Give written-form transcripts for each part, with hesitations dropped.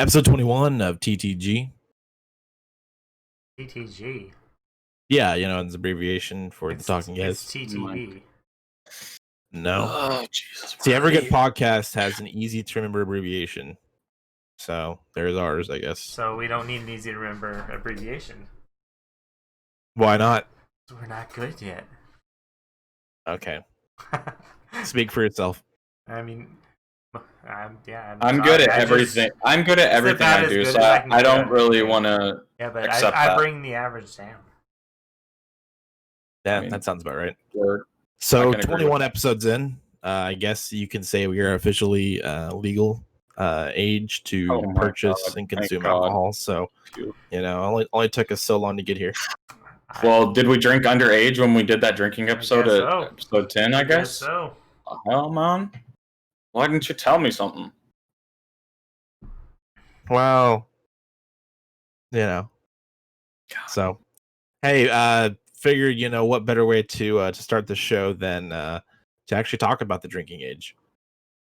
Episode 21 of TTG. TTG? Yeah, it's abbreviation for the Talking Guys. It's TTV. No. Oh, Jesus. See, every good podcast has an easy to remember abbreviation. So there's ours, I guess. So we don't need an easy to remember abbreviation. Why not? We're not good yet. Okay. Speak for yourself. I mean, I'm good at everything. I'm good at everything I do, so I don't really want to. Yeah, but accept I that. bring the average down. Yeah, that sounds about right. Sure. So 21 episodes in, I guess you can say we are officially legal age to purchase and consume alcohol. So, only took us so long to get here. Well, did we drink underage when we did that drinking episode episode 10, I guess? So. Hell, man. Why didn't you tell me something? Well, So, hey, figured, what better way to start the show than to actually talk about the drinking age.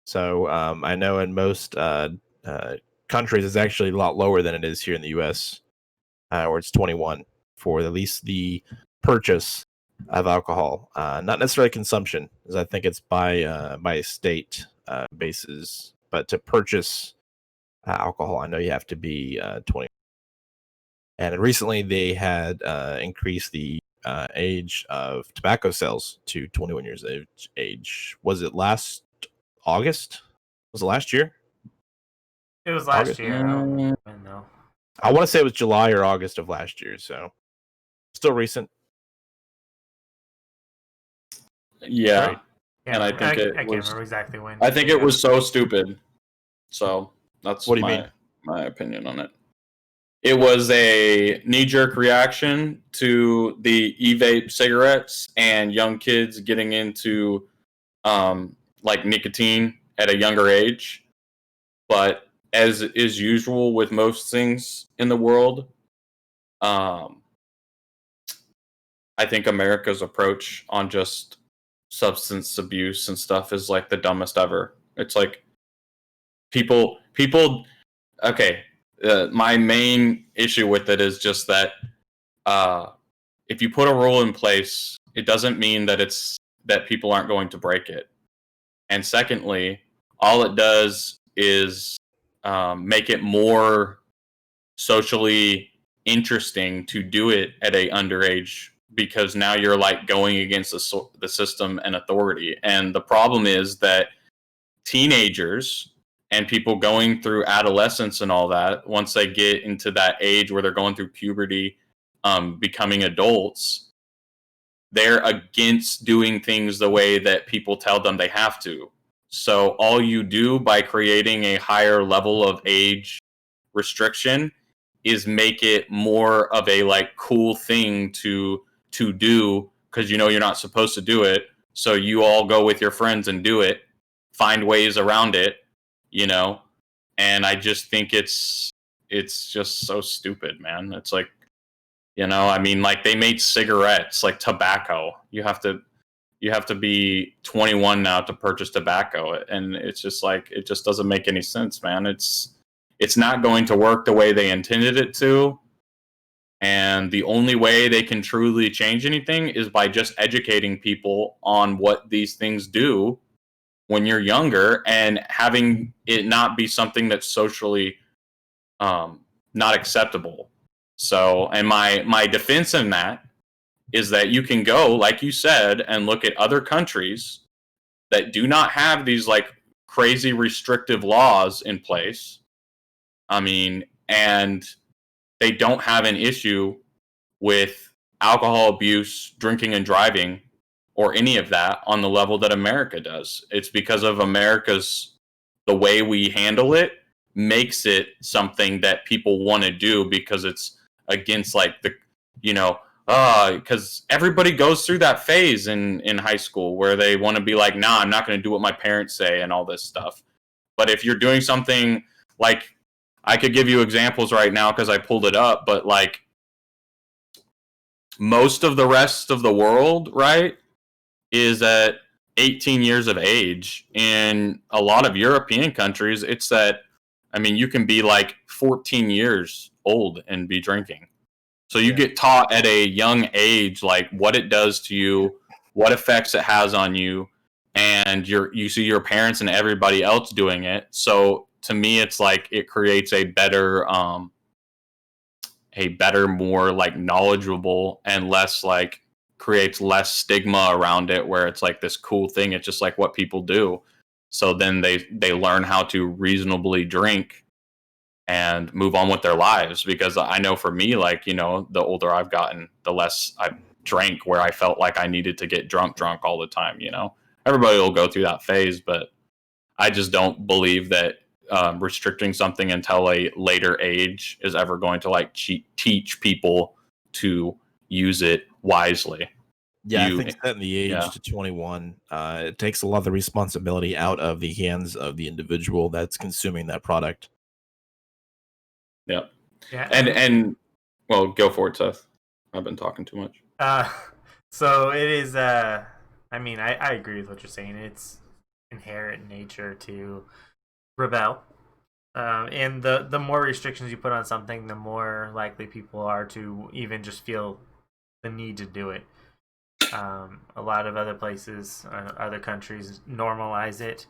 So I know in most countries it's actually a lot lower than it is here in the U.S., where it's 21 for at least the purchase of alcohol, not necessarily consumption, as I think it's by state basis. But to purchase alcohol, I know you have to be 20. And recently they had increased the age of tobacco sales to 21 years of age. Was it last August? Was it last year? It was last year. I want to say it was July or August of last year, so still recent. Yeah. Right. And I think I can't remember exactly when. I think it was so stupid. So that's what do you mean? My opinion on it. It was a knee-jerk reaction to the e-vape cigarettes and young kids getting into nicotine at a younger age. But as is usual with most things in the world, I think America's approach on just substance abuse and stuff is like the dumbest ever. It's like people. Okay. My main issue with it is just that if you put a rule in place, it doesn't mean that people aren't going to break it. And secondly, all it does is make it more socially interesting to do it at a underage, because now you're like going against the system and authority. And the problem is that teenagers and people going through adolescence and all that, once they get into that age where they're going through puberty, becoming adults, they're against doing things the way that people tell them they have to. So all you do by creating a higher level of age restriction is make it more of a cool thing to do, because you're not supposed to do it. So you all go with your friends and do it, find ways around it. And I just think it's just so stupid, man. It's like, they made cigarettes, like tobacco. You have to be 21 now to purchase tobacco. And it's just it just doesn't make any sense, man. It's not going to work the way they intended it to. And the only way they can truly change anything is by just educating people on what these things do when you're younger, and having it not be something that's socially not acceptable. So, and my defense in that is that you can go, like you said, and look at other countries that do not have these crazy restrictive laws in place. And they don't have an issue with alcohol abuse, drinking and driving, or any of that on the level that America does. It's because of the way we handle it makes it something that people want to do, because it's against because everybody goes through that phase in high school where they want to be like, nah, I'm not going to do what my parents say and all this stuff. But if you're doing something I could give you examples right now because I pulled it up, but most of the rest of the world, right, is at 18 years of age. In a lot of European countries, it's at I mean, you can be like 14 years old and be drinking. So you get taught at a young age, like what it does to you, what effects it has on you, and you see your parents and everybody else doing it. So to me, it's like it creates a better, more like knowledgeable and less like creates less stigma around it, where it's like this cool thing. It's just like what people do. So then they learn how to reasonably drink and move on with their lives. Because I know for me, like, you know, the older I've gotten, the less I drank where I felt like I needed to get drunk all the time. You know, everybody will go through that phase, but I just don't believe that restricting something until a later age is ever going to like teach people to use it wisely. Yeah, I think setting the age to 21, it takes a lot of the responsibility out of the hands of the individual that's consuming that product. Yep. Yeah. And well, go for it, Seth. I've been talking too much. So it is. I mean, I agree with what you're saying. It's inherent nature to rebel, and the more restrictions you put on something, the more likely people are to even just feel the need to do it. A lot of other places, other countries normalize it,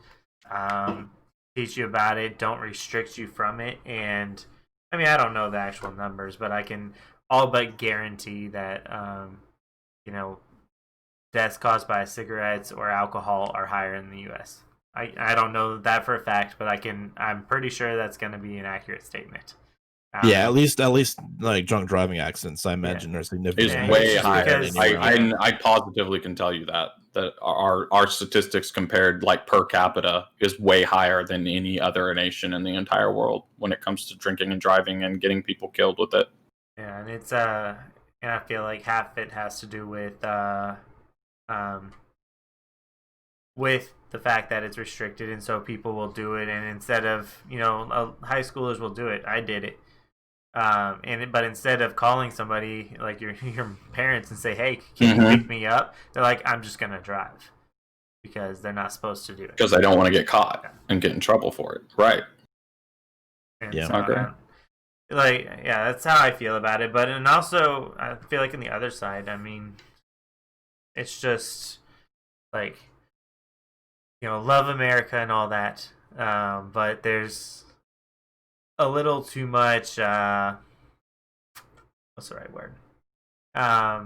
teach you about it, don't restrict you from it, and I mean, I don't know the actual numbers, but I can all but guarantee that, you know, deaths caused by cigarettes or alcohol are higher in the U.S. I don't know that for a fact, but I'm pretty sure that's going to be an accurate statement. Yeah, at least like drunk driving accidents, I imagine are significant. It's way higher. I positively can tell you that our statistics compared like per capita is way higher than any other nation in the entire world when it comes to drinking and driving and getting people killed with it. Yeah, and it's and I feel like half of it has to do with the fact that it's restricted, and so people will do it, and instead of, you know, high schoolers will do it. I did it. But instead of calling somebody like your parents and say, "Hey, can you pick me up?" They're like, "I'm just gonna drive," because they're not supposed to do it. Because they don't want to get caught and get in trouble for it, right? And so, that's how I feel about it. But and also, I feel like on the other side, I mean, it's just like, you know, love America and all that, but there's a little too much what's the right word? I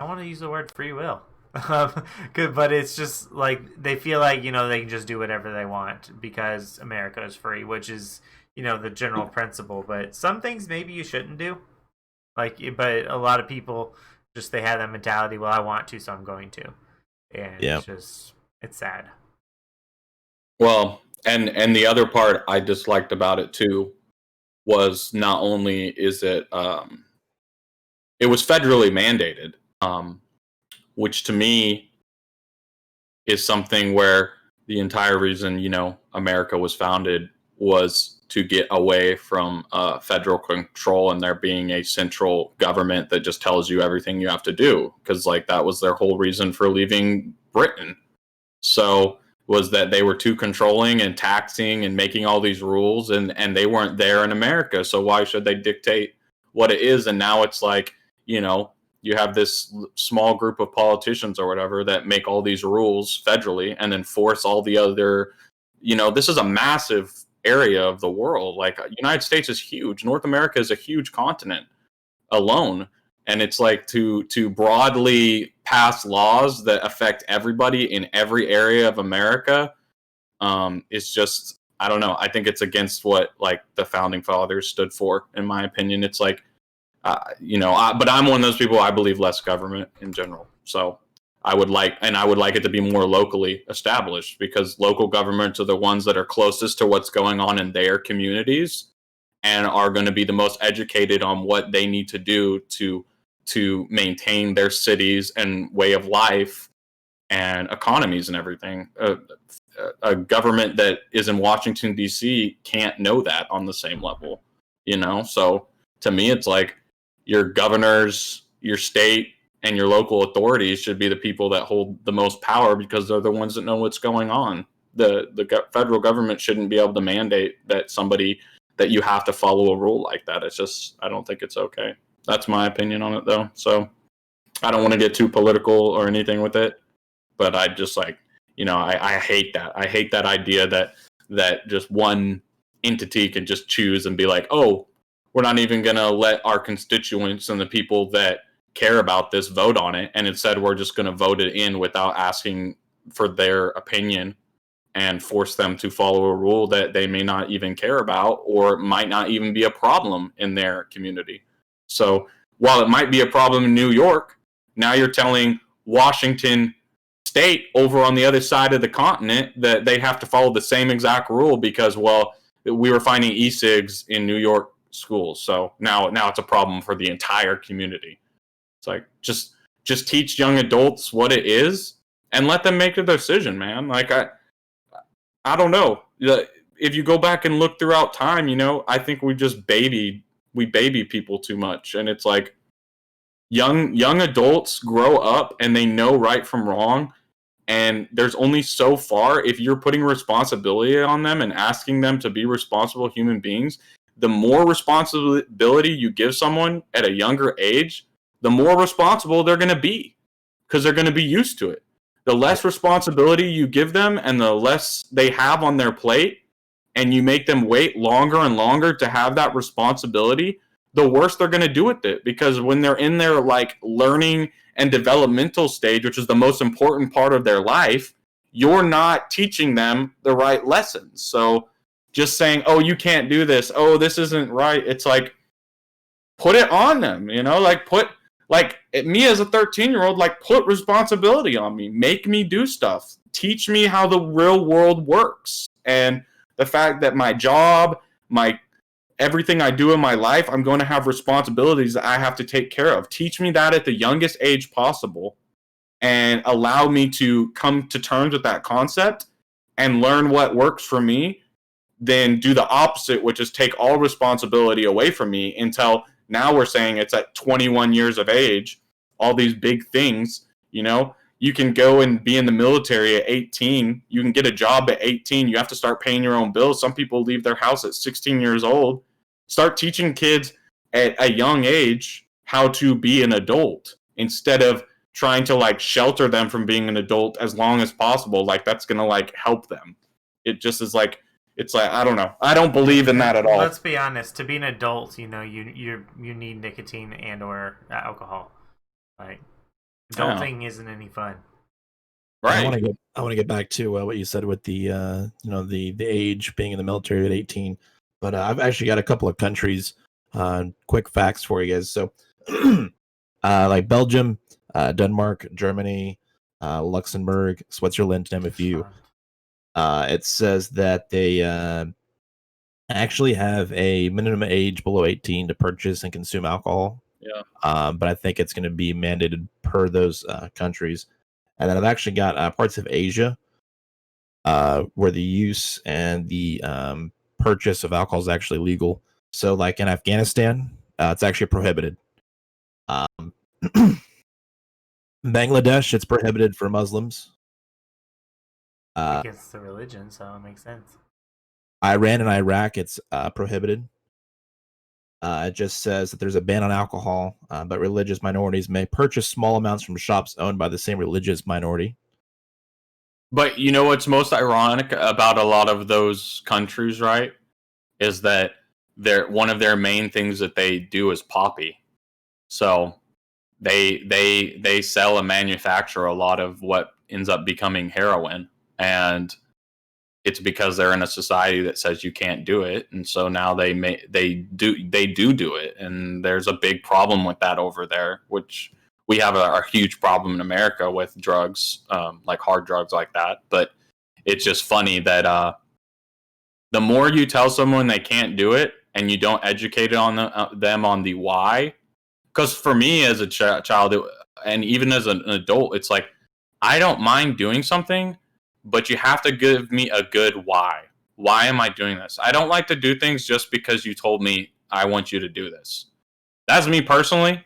want to use the word free will. But it's just like they feel like, you know, they can just do whatever they want because America is free, which is, you know, the general principle. But some things maybe you shouldn't do. But a lot of people just, they have that mentality, well, I want to, so I'm going to. And it's sad. Well, and the other part I disliked about it too was not only is it it was federally mandated, which to me is something where the entire reason, you know, America was founded was to get away from federal control and there being a central government that just tells you everything you have to do, because like that was their whole reason for leaving Britain. So was that they were too controlling and taxing and making all these rules, and they weren't there in America. So why should they dictate what it is? And now it's like, you know, you have this small group of politicians or whatever that make all these rules federally and then force all the other, you know, this is a massive area of the world. Like United States is huge. North America is a huge continent alone. And it's like to broadly pass laws that affect everybody in every area of America. It's just, I don't know. I think it's against what like the founding fathers stood for, in my opinion. It's like, you know, but I'm one of those people, I believe less government in general. So I would like it to be more locally established, because local governments are the ones that are closest to what's going on in their communities and are going to be the most educated on what they need to do to maintain their cities and way of life and economies and everything. A government that is in Washington, D.C. can't know that on the same level, you know? So to me, it's like your governors, your state, and your local authorities should be the people that hold the most power, because they're the ones that know what's going on. federal government shouldn't be able to mandate that you have to follow a rule like that. It's just, I don't think it's okay. That's my opinion on it, though. So I don't want to get too political or anything with it, but I just like, I hate that. I hate that idea that just one entity can just choose and be like, oh, we're not even going to let our constituents and the people that care about this vote on it. And instead, we're just going to vote it in without asking for their opinion and force them to follow a rule that they may not even care about or might not even be a problem in their community. So while it might be a problem in New York, now you're telling Washington State over on the other side of the continent that they have to follow the same exact rule because, well, we were finding e-cigs in New York schools. So now it's a problem for the entire community. It's like, just teach young adults what it is and let them make a decision, man. Like, I don't know. If you go back and look throughout time, I think we baby people too much. And it's like young adults grow up and they know right from wrong. And there's only so far if you're putting responsibility on them and asking them to be responsible human beings. The more responsibility you give someone at a younger age, the more responsible they're going to be because they're going to be used to it. The less responsibility you give them and the less they have on their plate, and you make them wait longer and longer to have that responsibility, the worse they're going to do with it. Because when they're in their like learning and developmental stage, which is the most important part of their life, you're not teaching them the right lessons. So just saying, oh, you can't do this, oh, this isn't right, it's like, put it on them, like me as a 13-year-old, like put responsibility on me, make me do stuff, teach me how the real world works. And the fact that my job, everything I do in my life, I'm going to have responsibilities that I have to take care of. Teach me that at the youngest age possible and allow me to come to terms with that concept and learn what works for me, then do the opposite, which is take all responsibility away from me until now we're saying it's at 21 years of age, all these big things, you can go and be in the military at 18. You can get a job at 18. You have to start paying your own bills. Some people leave their house at 16 years old. Start teaching kids at a young age how to be an adult instead of trying to like shelter them from being an adult as long as possible. Like that's going to like help them. It just is like, it's like, I don't know. I don't believe in that at all. Let's be honest. To be an adult, you need nicotine and or alcohol. Like, adulting isn't any fun. Right. I want to get back to what you said with the the age being in the military at 18. But I've actually got a couple of countries, quick facts for you guys. So, like Belgium, Denmark, Germany, Luxembourg, Switzerland, to name a few. It says that they actually have a minimum age below 18 to purchase and consume alcohol. Yeah. But I think it's going to be mandated per those countries. And then I've actually got parts of Asia where the use and the purchase of alcohol is actually legal. So like in Afghanistan, it's actually prohibited. Bangladesh, it's prohibited for Muslims. Against the religion, so it makes sense. Iran and Iraq, it's prohibited. It just says that there's a ban on alcohol, but religious minorities may purchase small amounts from shops owned by the same religious minority. But you know what's most ironic about a lot of those countries, right, is that one of their main things that they do is poppy. So they sell and manufacture a lot of what ends up becoming heroin. And it's because they're in a society that says you can't do it, and so now they do it, and there's a big problem with that over there, which we have a huge problem in America with drugs, like hard drugs like that. But it's just funny that the more you tell someone they can't do it, and you don't educate them on the why, because for me as a child, and even as an adult, it's like I don't mind doing something, but you have to give me a good why. Why am I doing this? I don't like to do things just because you told me I want you to do this. That's me personally.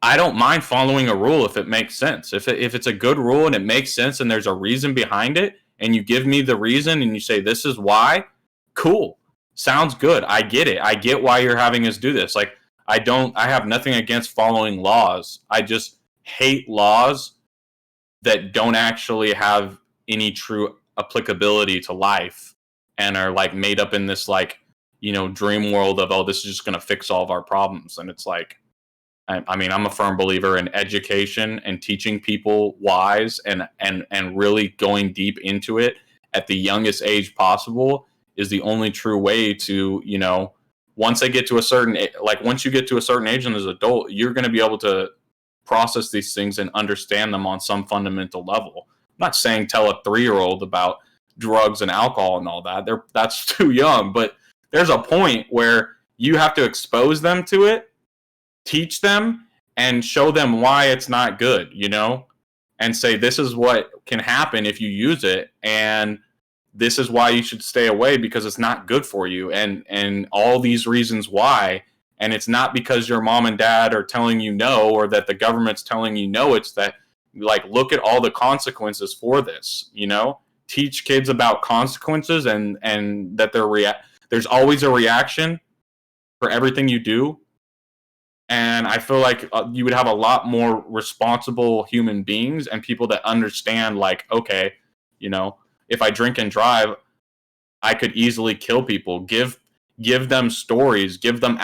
I don't mind following a rule if it makes sense. If it's a good rule and it makes sense and there's a reason behind it and you give me the reason and you say this is why, cool. Sounds good. I get it. I get why you're having us do this. Like I have nothing against following laws. I just hate laws that don't actually have any true applicability to life and are like made up in this like, dream world of, oh, this is just going to fix all of our problems. And it's like, I mean, I'm a firm believer in education and teaching people whys and really going deep into it at the youngest age possible is the only true way to, once you get to a certain age and as an adult, you're going to be able to process these things and understand them on some fundamental level. I'm not saying tell a 3-year-old about drugs and alcohol and all that. That's too young, but there's a point where you have to expose them to it, teach them, and show them why it's not good, and say this is what can happen if you use it, and this is why you should stay away because it's not good for you, and all these reasons why. And it's not because your mom and dad are telling you no, or that the government's telling you no. It's that, like, look at all the consequences for this, teach kids about consequences and that there's always a reaction for everything you do. And I feel like you would have a lot more responsible human beings and people that understand, like, okay, if I drink and drive, I could easily kill people. Give them stories, give them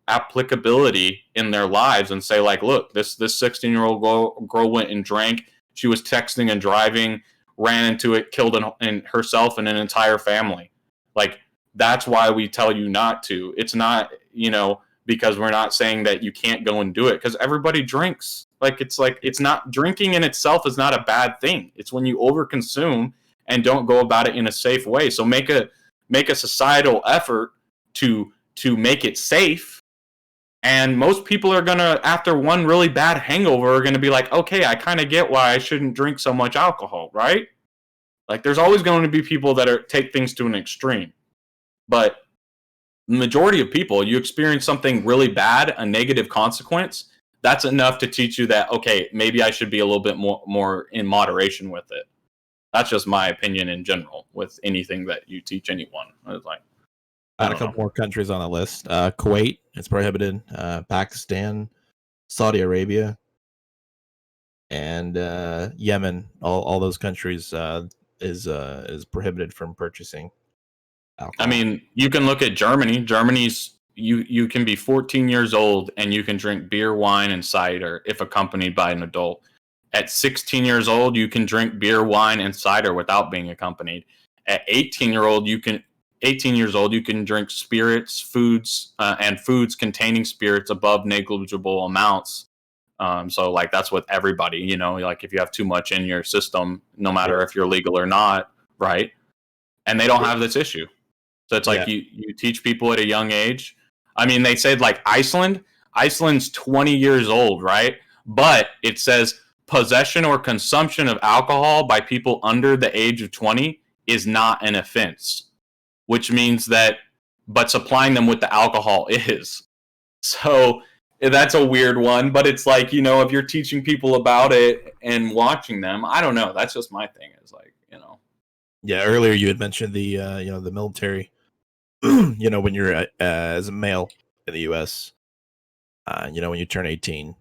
applicability in their lives, and say, like, look, this 16-year-old girl went and drank. She was texting and driving, ran into it, killed herself and an entire family. Like, that's why we tell you not to. It's not, because we're not saying that you can't go and do it, because everybody drinks. It's not, drinking in itself is not a bad thing. It's when you overconsume and don't go about it in a safe way. So make a societal effort to make it safe. And most people are gonna, after one really bad hangover, are gonna be like, okay, I kind of get why I shouldn't drink so much alcohol, right? Like, there's always going to be people that take things to an extreme. But the majority of people, you experience something really bad, a negative consequence, that's enough to teach you that, okay, maybe I should be a little bit more in moderation with it. That's just my opinion in general with anything that you teach anyone. It's like, I got a couple more countries on the list. Kuwait, it's prohibited. Pakistan, Saudi Arabia, and Yemen. All those countries is prohibited from purchasing alcohol. I mean, you can look at Germany. Germany's you can be 14 years old and you can drink beer, wine, and cider if accompanied by an adult. At 16 years old, you can drink beer, wine, and cider without being accompanied. At 18 years old, you can drink spirits, foods, and foods containing spirits above negligible amounts. So, like, that's with everybody, like, if you have too much in your system, no matter if you're legal or not, right? And they don't have this issue. So it's like you teach people at a young age. I mean, they said, like, Iceland's 20 years old, right? But it says possession or consumption of alcohol by people under the age of 20 is not an offense, which means that, but supplying them with the alcohol is. So that's a weird one, but it's like, if you're teaching people about it and watching them, I don't know. That's just my thing. Is like, Yeah, earlier you had mentioned the the military. When you're as a male in the U.S., when you turn 18,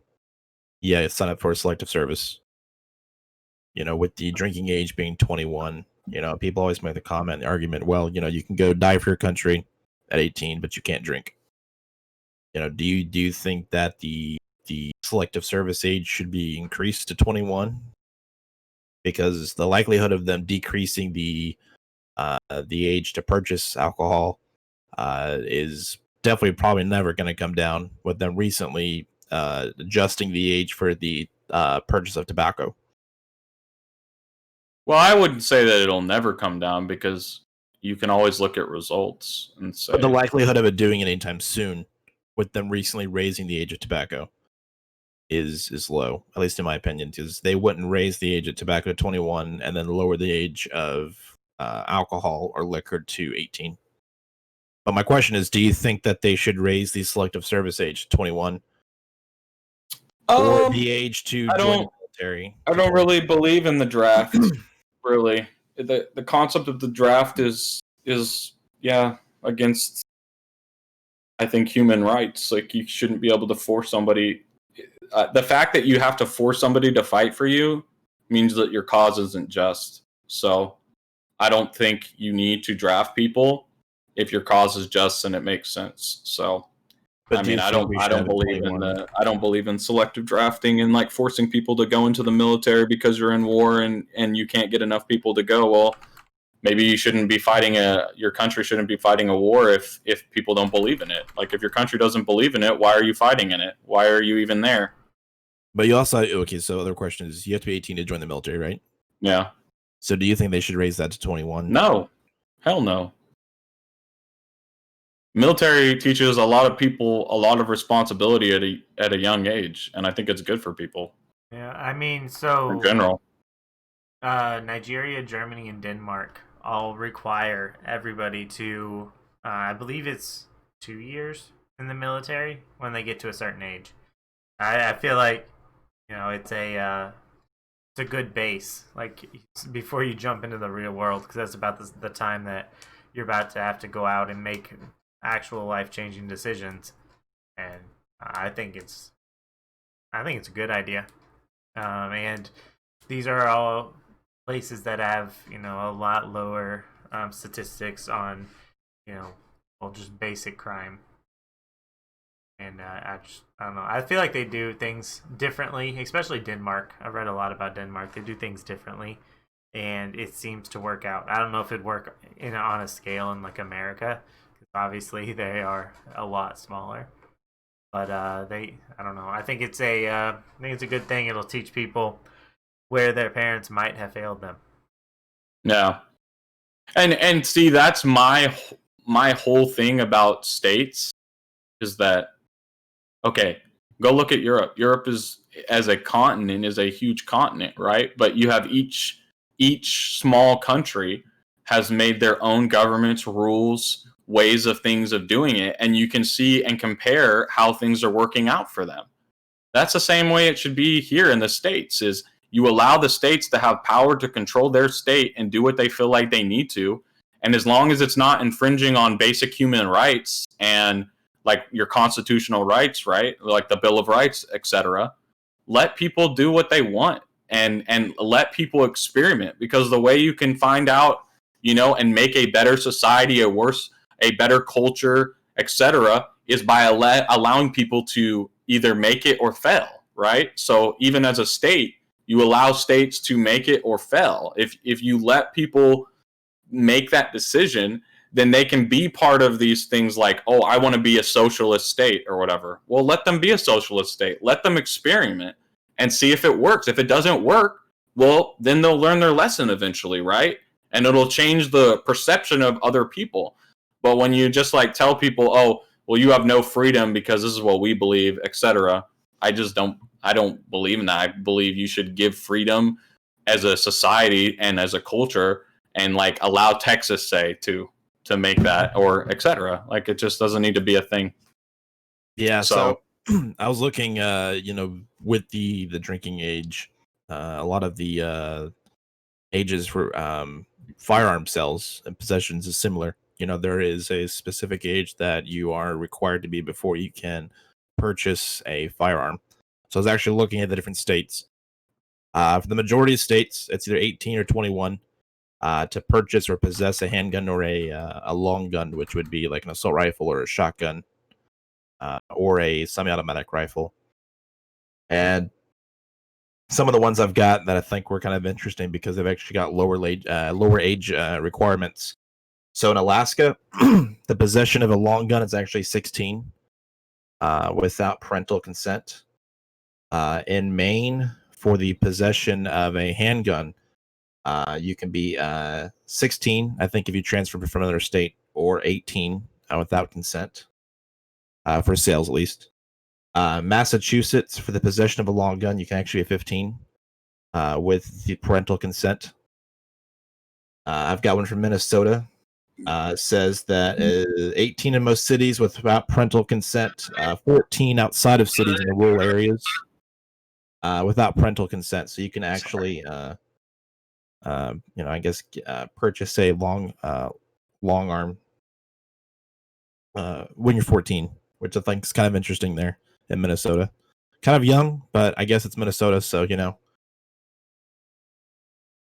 sign up for selective service. With the drinking age being 21, people always make the argument, well, you can go die for your country at 18, but you can't drink. Do you think that the selective service age should be increased to 21? Because the likelihood of them decreasing the age to purchase alcohol is definitely probably never going to come down, with them recently adjusting the age for the purchase of tobacco. Well, I wouldn't say that it'll never come down, because you can always look at results and say. But the likelihood of it doing it anytime soon, with them recently raising the age of tobacco, is low, at least in my opinion, because they wouldn't raise the age of tobacco to 21 and then lower the age of alcohol or liquor to 18. But my question is, do you think that they should raise the selective service age to 21? Or the age to join the military? I don't really believe in the draft, really. the concept of the draft is against, I think, human rights. Like, you shouldn't be able to force somebody. The fact that you have to force somebody to fight for you means that your cause isn't just. So I don't think you need to draft people if your cause is just and it makes sense. So But I do you mean, I think we should have don't a believe in 21? I don't believe in selective drafting and like forcing people to go into the military because you're in war and you can't get enough people to go. Well, maybe you shouldn't be fighting your country shouldn't be fighting a war if people don't believe in it. Like, if your country doesn't believe in it, why are you fighting in it? Why are you even there? But you also okay. So other question is, you have to be 18 to join the military, right? Yeah. So do you think they should raise that to 21? No. Hell no. Military teaches a lot of people a lot of responsibility at a young age, and I think it's good for people Yeah, I mean, in so general. Nigeria, Germany, and Denmark all require everybody to, I believe it's 2 years in the military when they get to a certain age. I feel like, it's a good base, like, before you jump into the real world, because that's about the time that you're about to have to go out and make actual life changing decisions. And I think it's a good idea. And these are all places that have a lot lower statistics on just basic crime. And I don't know. I feel like they do things differently, especially Denmark. I've read a lot about Denmark. They do things differently, and it seems to work out. I don't know if it'd work on a scale in like America, because obviously they are a lot smaller. But I don't know. I think it's a good thing. It'll teach people where their parents might have failed them. Yeah. And see, that's my whole thing about states is that, okay, go look at Europe. Europe is, as a continent, is a huge continent, right? But you have each small country has made their own governments, rules, ways of things of doing it, and you can see and compare how things are working out for them. That's the same way it should be here in the States, is you allow the states to have power to control their state and do what they feel like they need to. And as long as it's not infringing on basic human rights and like your constitutional rights, right? Like the Bill of Rights, etc. Let people do what they want and let people experiment, because the way you can find out, and make a better society, a better culture, etc., is by allowing people to either make it or fail, right? So even as a state, you allow states to make it or fail. If you let people make that decision, then they can be part of these things like, oh, I want to be a socialist state or whatever. Well, let them be a socialist state. Let them experiment and see if it works. If it doesn't work, well, then they'll learn their lesson eventually, right? And it'll change the perception of other people. But when you just like tell people, oh, well, you have no freedom because this is what we believe, etc., I don't believe in that. I believe you should give freedom as a society and as a culture, and like allow Texas, say, to make that, or etc. Like, it just doesn't need to be a thing. Yeah. So I was looking, with the drinking age, a lot of the ages for firearm sales and possessions is similar. There is a specific age that you are required to be before you can purchase a firearm. So I was actually looking at the different states. For the majority of states, it's either 18 or 21 to purchase or possess a handgun or a long gun, which would be like an assault rifle or a shotgun, or a semi-automatic rifle. And some of the ones I've got that I think were kind of interesting because they've actually got lower age requirements. So in Alaska, the possession of a long gun is actually 16 without parental consent. In Maine, for the possession of a handgun, you can be 16, I think, if you transfer from another state, or 18 without consent, for sales at least. Massachusetts, for the possession of a long gun, you can actually be 15 with the parental consent. I've got one from Minnesota. Says that 18 in most cities without parental consent, 14 outside of cities in the rural areas without parental consent. So you can actually I guess purchase a long arm when you're 14, which I think is kind of interesting there in Minnesota. Kind of young, but I guess it's Minnesota, so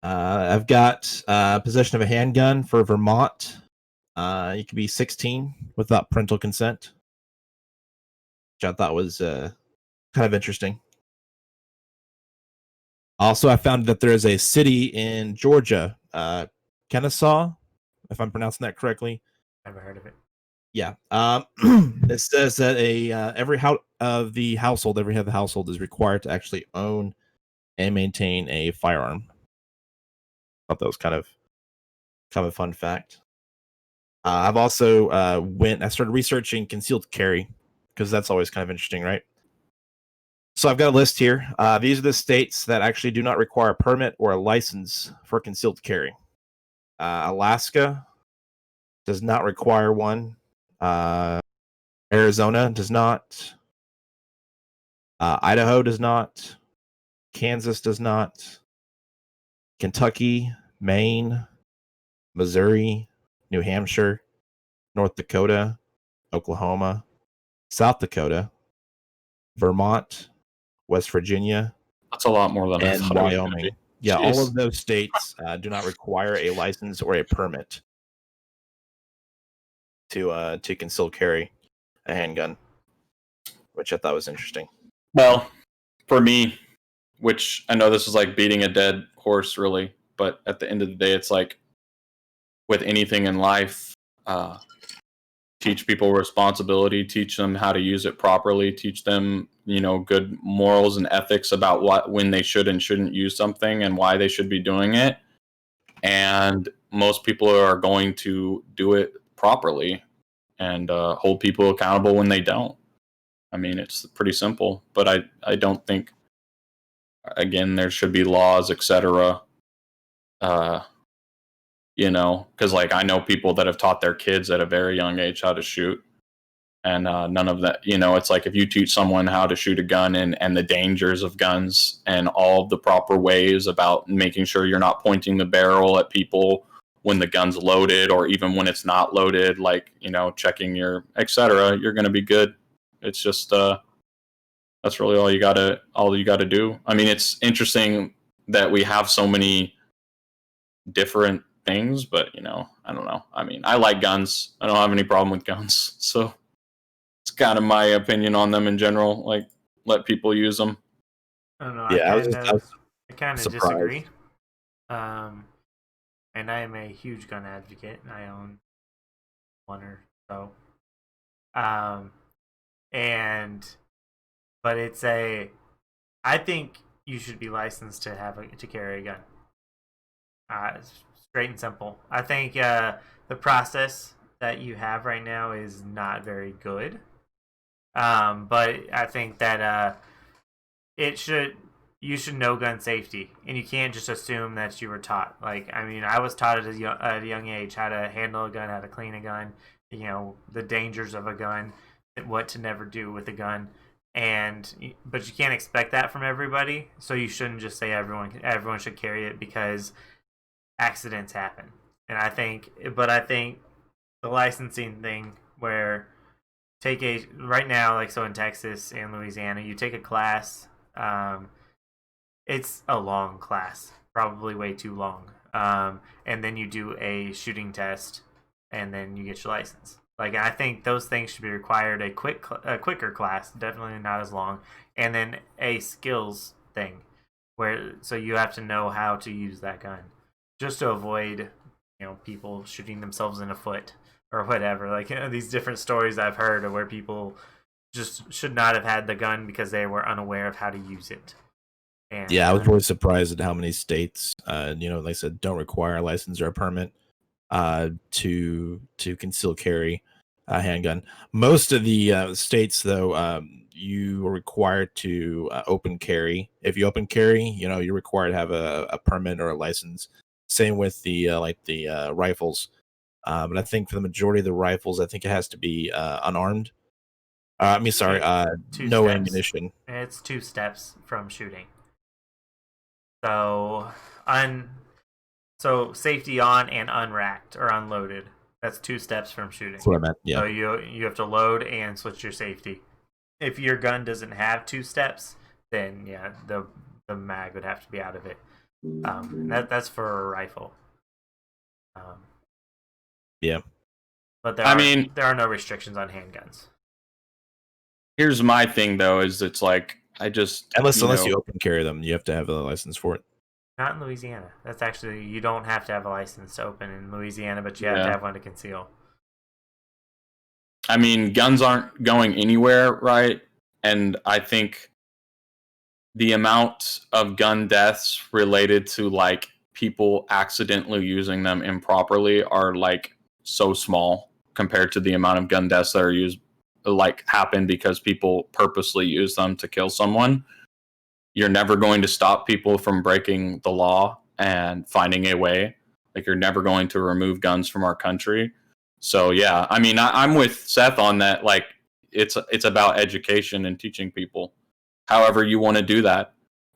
I've got possession of a handgun for Vermont. You can be 16 without parental consent, which I thought was kind of interesting. Also, I found that there is a city in Georgia, Kennesaw, if I'm pronouncing that correctly. Never heard of it. Yeah. It says that every head of the household is required to actually own and maintain a firearm. Thought that was kind of a fun fact. I've also I started researching concealed carry because that's always kind of interesting, right? So I've got a list here. These are the states that actually do not require a permit or a license for concealed carry. Alaska does not require one. Arizona does not. Idaho does not. Kansas does not. Kentucky, Maine, Missouri, New Hampshire, North Dakota, Oklahoma, South Dakota, Vermont, West Virginia, That's a lot more than I and thought it was gonna Wyoming. be. Yeah, all Jeez. of those states do not require a license or a permit to conceal carry a handgun, which I thought was interesting. Well, for me, which I know this is like beating a dead horse, really, but at the end of the day, it's like with anything in life, teach people responsibility, teach them how to use it properly, teach them, good morals and ethics about when they should and shouldn't use something and why they should be doing it. And most people are going to do it properly and hold people accountable when they don't. I mean, it's pretty simple, but I don't think, again, there should be laws, etc. Because like I know people that have taught their kids at a very young age how to shoot, and none of that. It's like if you teach someone how to shoot a gun and the dangers of guns and all of the proper ways about making sure you're not pointing the barrel at people when the gun's loaded or even when it's not loaded, like checking your etc. You're going to be good. It's just that's really all you gotta do. I mean, it's interesting that we have so many different things, but I don't know. I mean, I like guns. I don't have any problem with guns, so it's kind of my opinion on them in general. Like, let people use them. I don't know. Yeah, I kind of disagree. And I am a huge gun advocate, and I own one or so. But I think you should be licensed to carry a gun. Straight and simple. I think the process that you have right now is not very good. But I think that you should know gun safety, and you can't just assume that you were taught. Like, I mean, I was taught at a young age how to handle a gun, how to clean a gun, the dangers of a gun, what to never do with a gun. But you can't expect that from everybody, so you shouldn't just say everyone should carry it because accidents happen. And I think the licensing thing where right now, like, so in Texas and Louisiana, you take a class. It's a long class, probably way too long. And then you do a shooting test, and then you get your license. Like, I think those things should be required. A quicker class, definitely not as long, and then a skills thing, so you have to know how to use that gun, just to avoid, people shooting themselves in the foot or whatever. Like, these different stories I've heard of where people just should not have had the gun because they were unaware of how to use it. And, yeah, I was really surprised at how many states, like I said, don't require a license or a permit to conceal carry a handgun. Most of the states, though, you are required to open carry. If you open carry, you're required to have a permit or a license. Same with the rifles. But I think for the majority of the rifles, I think it has to be unarmed. No steps. ammunition. It's 2 steps from shooting. So So safety on and unracked or unloaded. That's 2 steps from shooting. That's what I meant. Yeah. So you have to load and switch your safety. If your gun doesn't have 2 steps, then yeah, the mag would have to be out of it. That's for a rifle. Yeah. But there are no restrictions on handguns. Here's my thing though: is it's like unless you open carry them, you have to have a license for it. Not in Louisiana. That's actually, you don't have to have a license to open in Louisiana, but you have to have one to conceal. I mean, guns aren't going anywhere, right? And I think the amount of gun deaths related to like people accidentally using them improperly are like so small compared to the amount of gun deaths that are happen because people purposely use them to kill someone. You're never going to stop people from breaking the law and finding a way. Like, you're never going to remove guns from our country. So yeah, I mean, I'm with Seth on that. Like, it's about education and teaching people however you want to do that.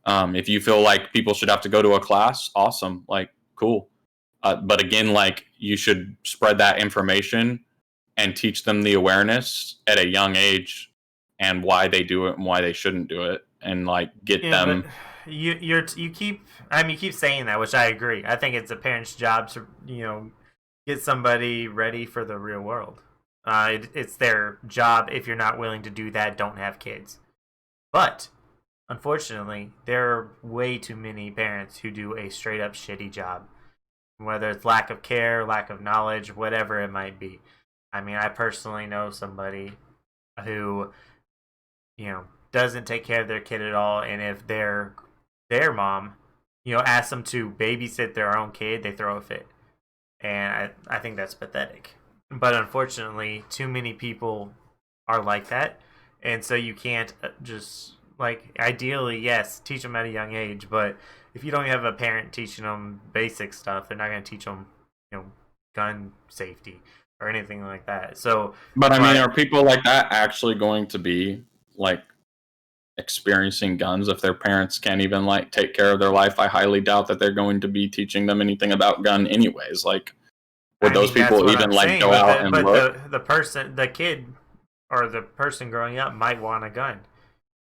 If you feel like people should have to go to a class, awesome, like, cool. But again, like, you should spread that information and teach them the awareness at a young age and why they do it and why they shouldn't do it, and like get them. You keep saying that, which I agree. I think it's a parent's job to get somebody ready for the real world. It's their job. If you're not willing to do that, don't have kids. But unfortunately, there are way too many parents who do a straight up shitty job, whether it's lack of care, lack of knowledge, whatever it might be. I mean, I personally know somebody who, doesn't take care of their kid at all, and if their mom, asks them to babysit their own kid, they throw a fit. And I think that's pathetic. But unfortunately, too many people are like that, and so you can't just, like, ideally, yes, teach them at a young age, but if you don't have a parent teaching them basic stuff, they're not going to teach them, gun safety or anything like that. So, but I mean, are people like that actually going to be like experiencing guns if their parents can't even like take care of their life? I highly doubt that they're going to be teaching them anything about gun anyways. Like, would those people even go out and look? The kid or the person growing up might want a gun.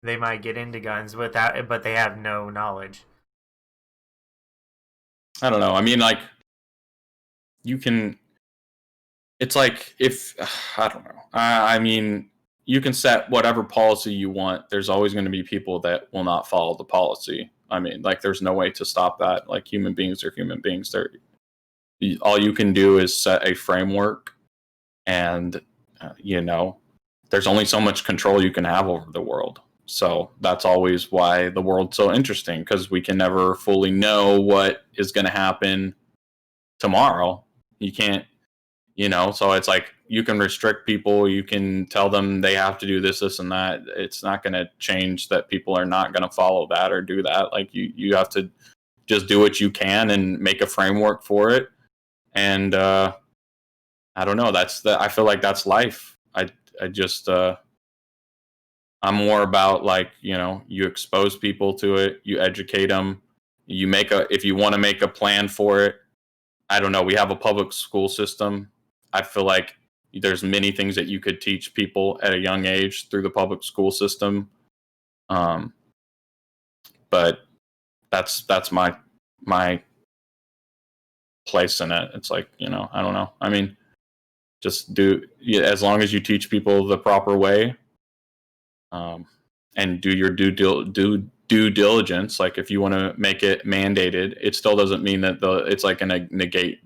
They might get into guns but they have no knowledge. I don't know. I mean, like, you can. It's like, I don't know. I mean, you can set whatever policy you want. There's always going to be people that will not follow the policy. I mean, like, there's no way to stop that. Like, human beings are human beings. All you can do is set a framework, and there's only so much control you can have over the world. So that's always why the world's so interesting, because we can never fully know what is going to happen tomorrow. You can't, so it's like, you can restrict people, you can tell them they have to do this, and that. It's not going to change that people are not going to follow that or do that. Like, you have to just do what you can and make a framework for it. And I don't know. I feel like that's life. I'm more about, like, you expose people to it, you educate them, if you want to make a plan for it. I don't know. We have a public school system. I feel like there's many things that you could teach people at a young age through the public school system. But that's my place in it. It's like, I don't know. I mean, just as long as you teach people the proper way, and do your due diligence. Like, if you want to make it mandated, it still doesn't mean that it's like going to negate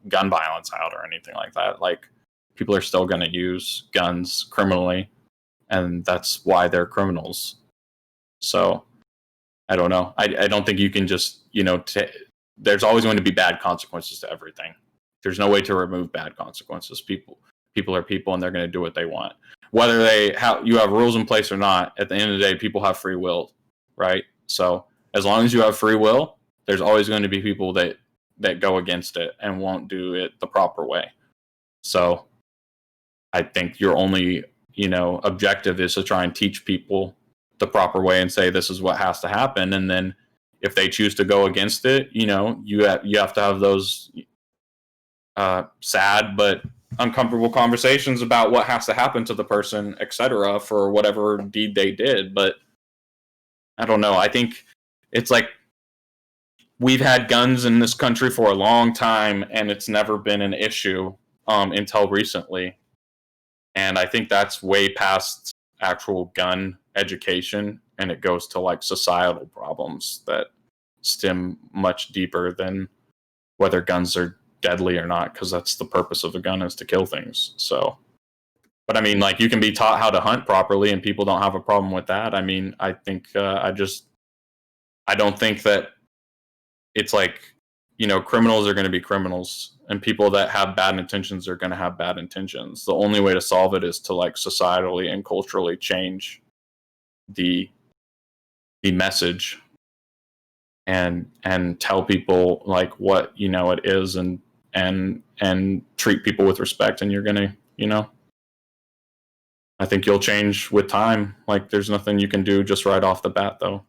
gun violence out or anything like that. Like, people are still going to use guns criminally, and that's why they're criminals. So I don't know. I don't think you can just, there's always going to be bad consequences to everything. There's no way to remove bad consequences. People are people, and they're going to do what they want. Whether you have rules in place or not, at the end of the day, people have free will, right? So as long as you have free will, there's always going to be people that go against it and won't do it the proper way. So I think your only, objective is to try and teach people the proper way and say, this is what has to happen. And then if they choose to go against it, you know, you have to have those sad but uncomfortable conversations about what has to happen to the person, etc., for whatever deed they did. But I don't know. I think it's like we've had guns in this country for a long time, and it's never been an issue until recently. And I think that's way past actual gun education, and it goes to like societal problems that stem much deeper than whether guns are deadly or not, because that's the purpose of a gun, is to kill things. So, but I mean, like, you can be taught how to hunt properly and people don't have a problem with that. I mean, I think I don't think that it's like, you know, criminals are going to be criminals and people that have bad intentions are going to have bad intentions. The only way to solve it is to like societally and culturally change the message and tell people like what, you know, it is, and treat people with respect, and you're gonna, you know, I think you'll change with time. Like, there's nothing you can do just right off the bat though.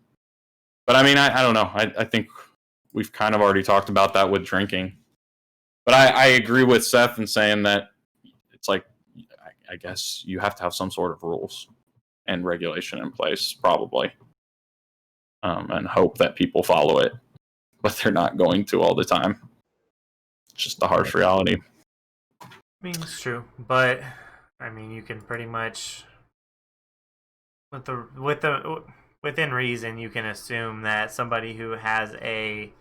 But I mean, I don't know. I think we've kind of already talked about that with drinking. But I agree with Seth in saying that it's like, I guess you have to have some sort of rules and regulation in place, probably. And hope that people follow it. But they're not going to all the time. It's just the harsh reality. I mean, it's true. But, I mean, you can pretty much, within reason, you can assume that somebody who has a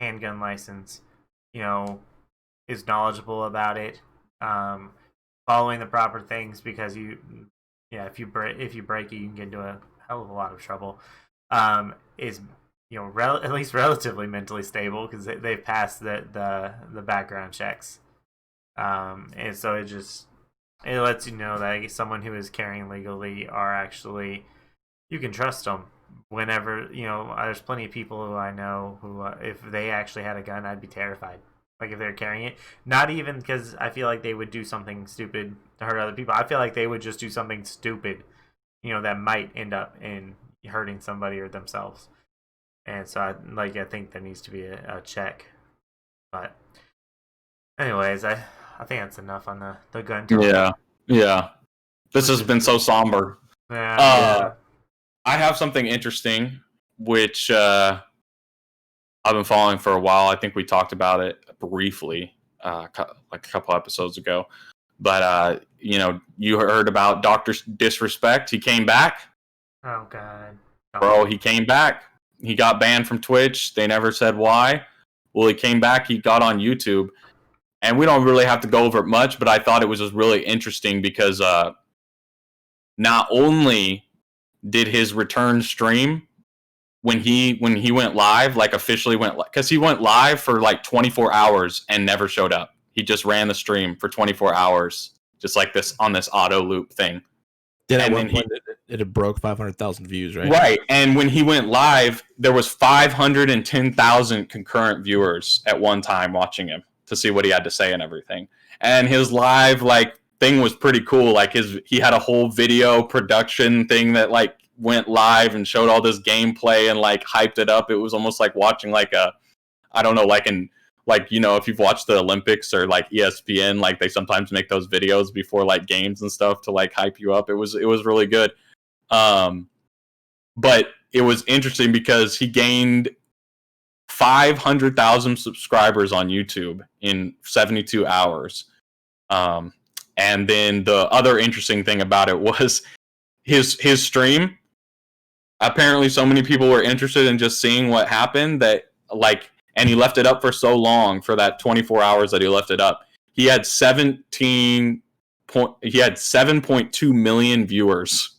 handgun license, you know, is knowledgeable about it, following the proper things, because if you break it, you can get into a hell of a lot of trouble. Is, you know, at least relatively mentally stable, because they've passed the background checks, and so it lets you know that someone who is carrying legally are actually, you can trust them. Whenever, you know, there's plenty of people who I know who, if they actually had a gun, I'd be terrified. Like, if they're carrying it, not even because I feel like they would do something stupid to hurt other people. I feel like they would just do something stupid, you know, that might end up in hurting somebody or themselves. And so I think there needs to be a check. But anyways, I think that's enough on the gun talk. Yeah. This has been so somber. Yeah. I have something interesting, which I've been following for a while. I think we talked about it briefly, like a couple episodes ago. But, you know, you heard about Dr. Disrespect. He came back. Oh, God. Bro, he came back. He got banned from Twitch. They never said why. Well, he came back. He got on YouTube. And we don't really have to go over it much, but I thought it was just really interesting because not only did his return stream when he went live, like officially went, because he went live for like 24 hours and never showed up. He just ran the stream for 24 hours, just like this on this auto loop thing. Then at one point it had broke 500,000 views, right? Right. And when he went live, there was 510,000 concurrent viewers at one time watching him to see what he had to say and everything. And his live like thing was pretty cool. Like he had a whole video production thing that like went live and showed all this gameplay and like hyped it up. It was almost like watching like I don't know, like, you know, if you've watched the Olympics or like ESPN, like they sometimes make those videos before like games and stuff to like hype you up. It was really good. But it was interesting because he gained 500,000 subscribers on YouTube in 72 hours. And then the other interesting thing about it was his stream. Apparently so many people were interested in just seeing what happened that like, and he left it up for so long, for that 24 hours that he left it up. He had 7.2 million viewers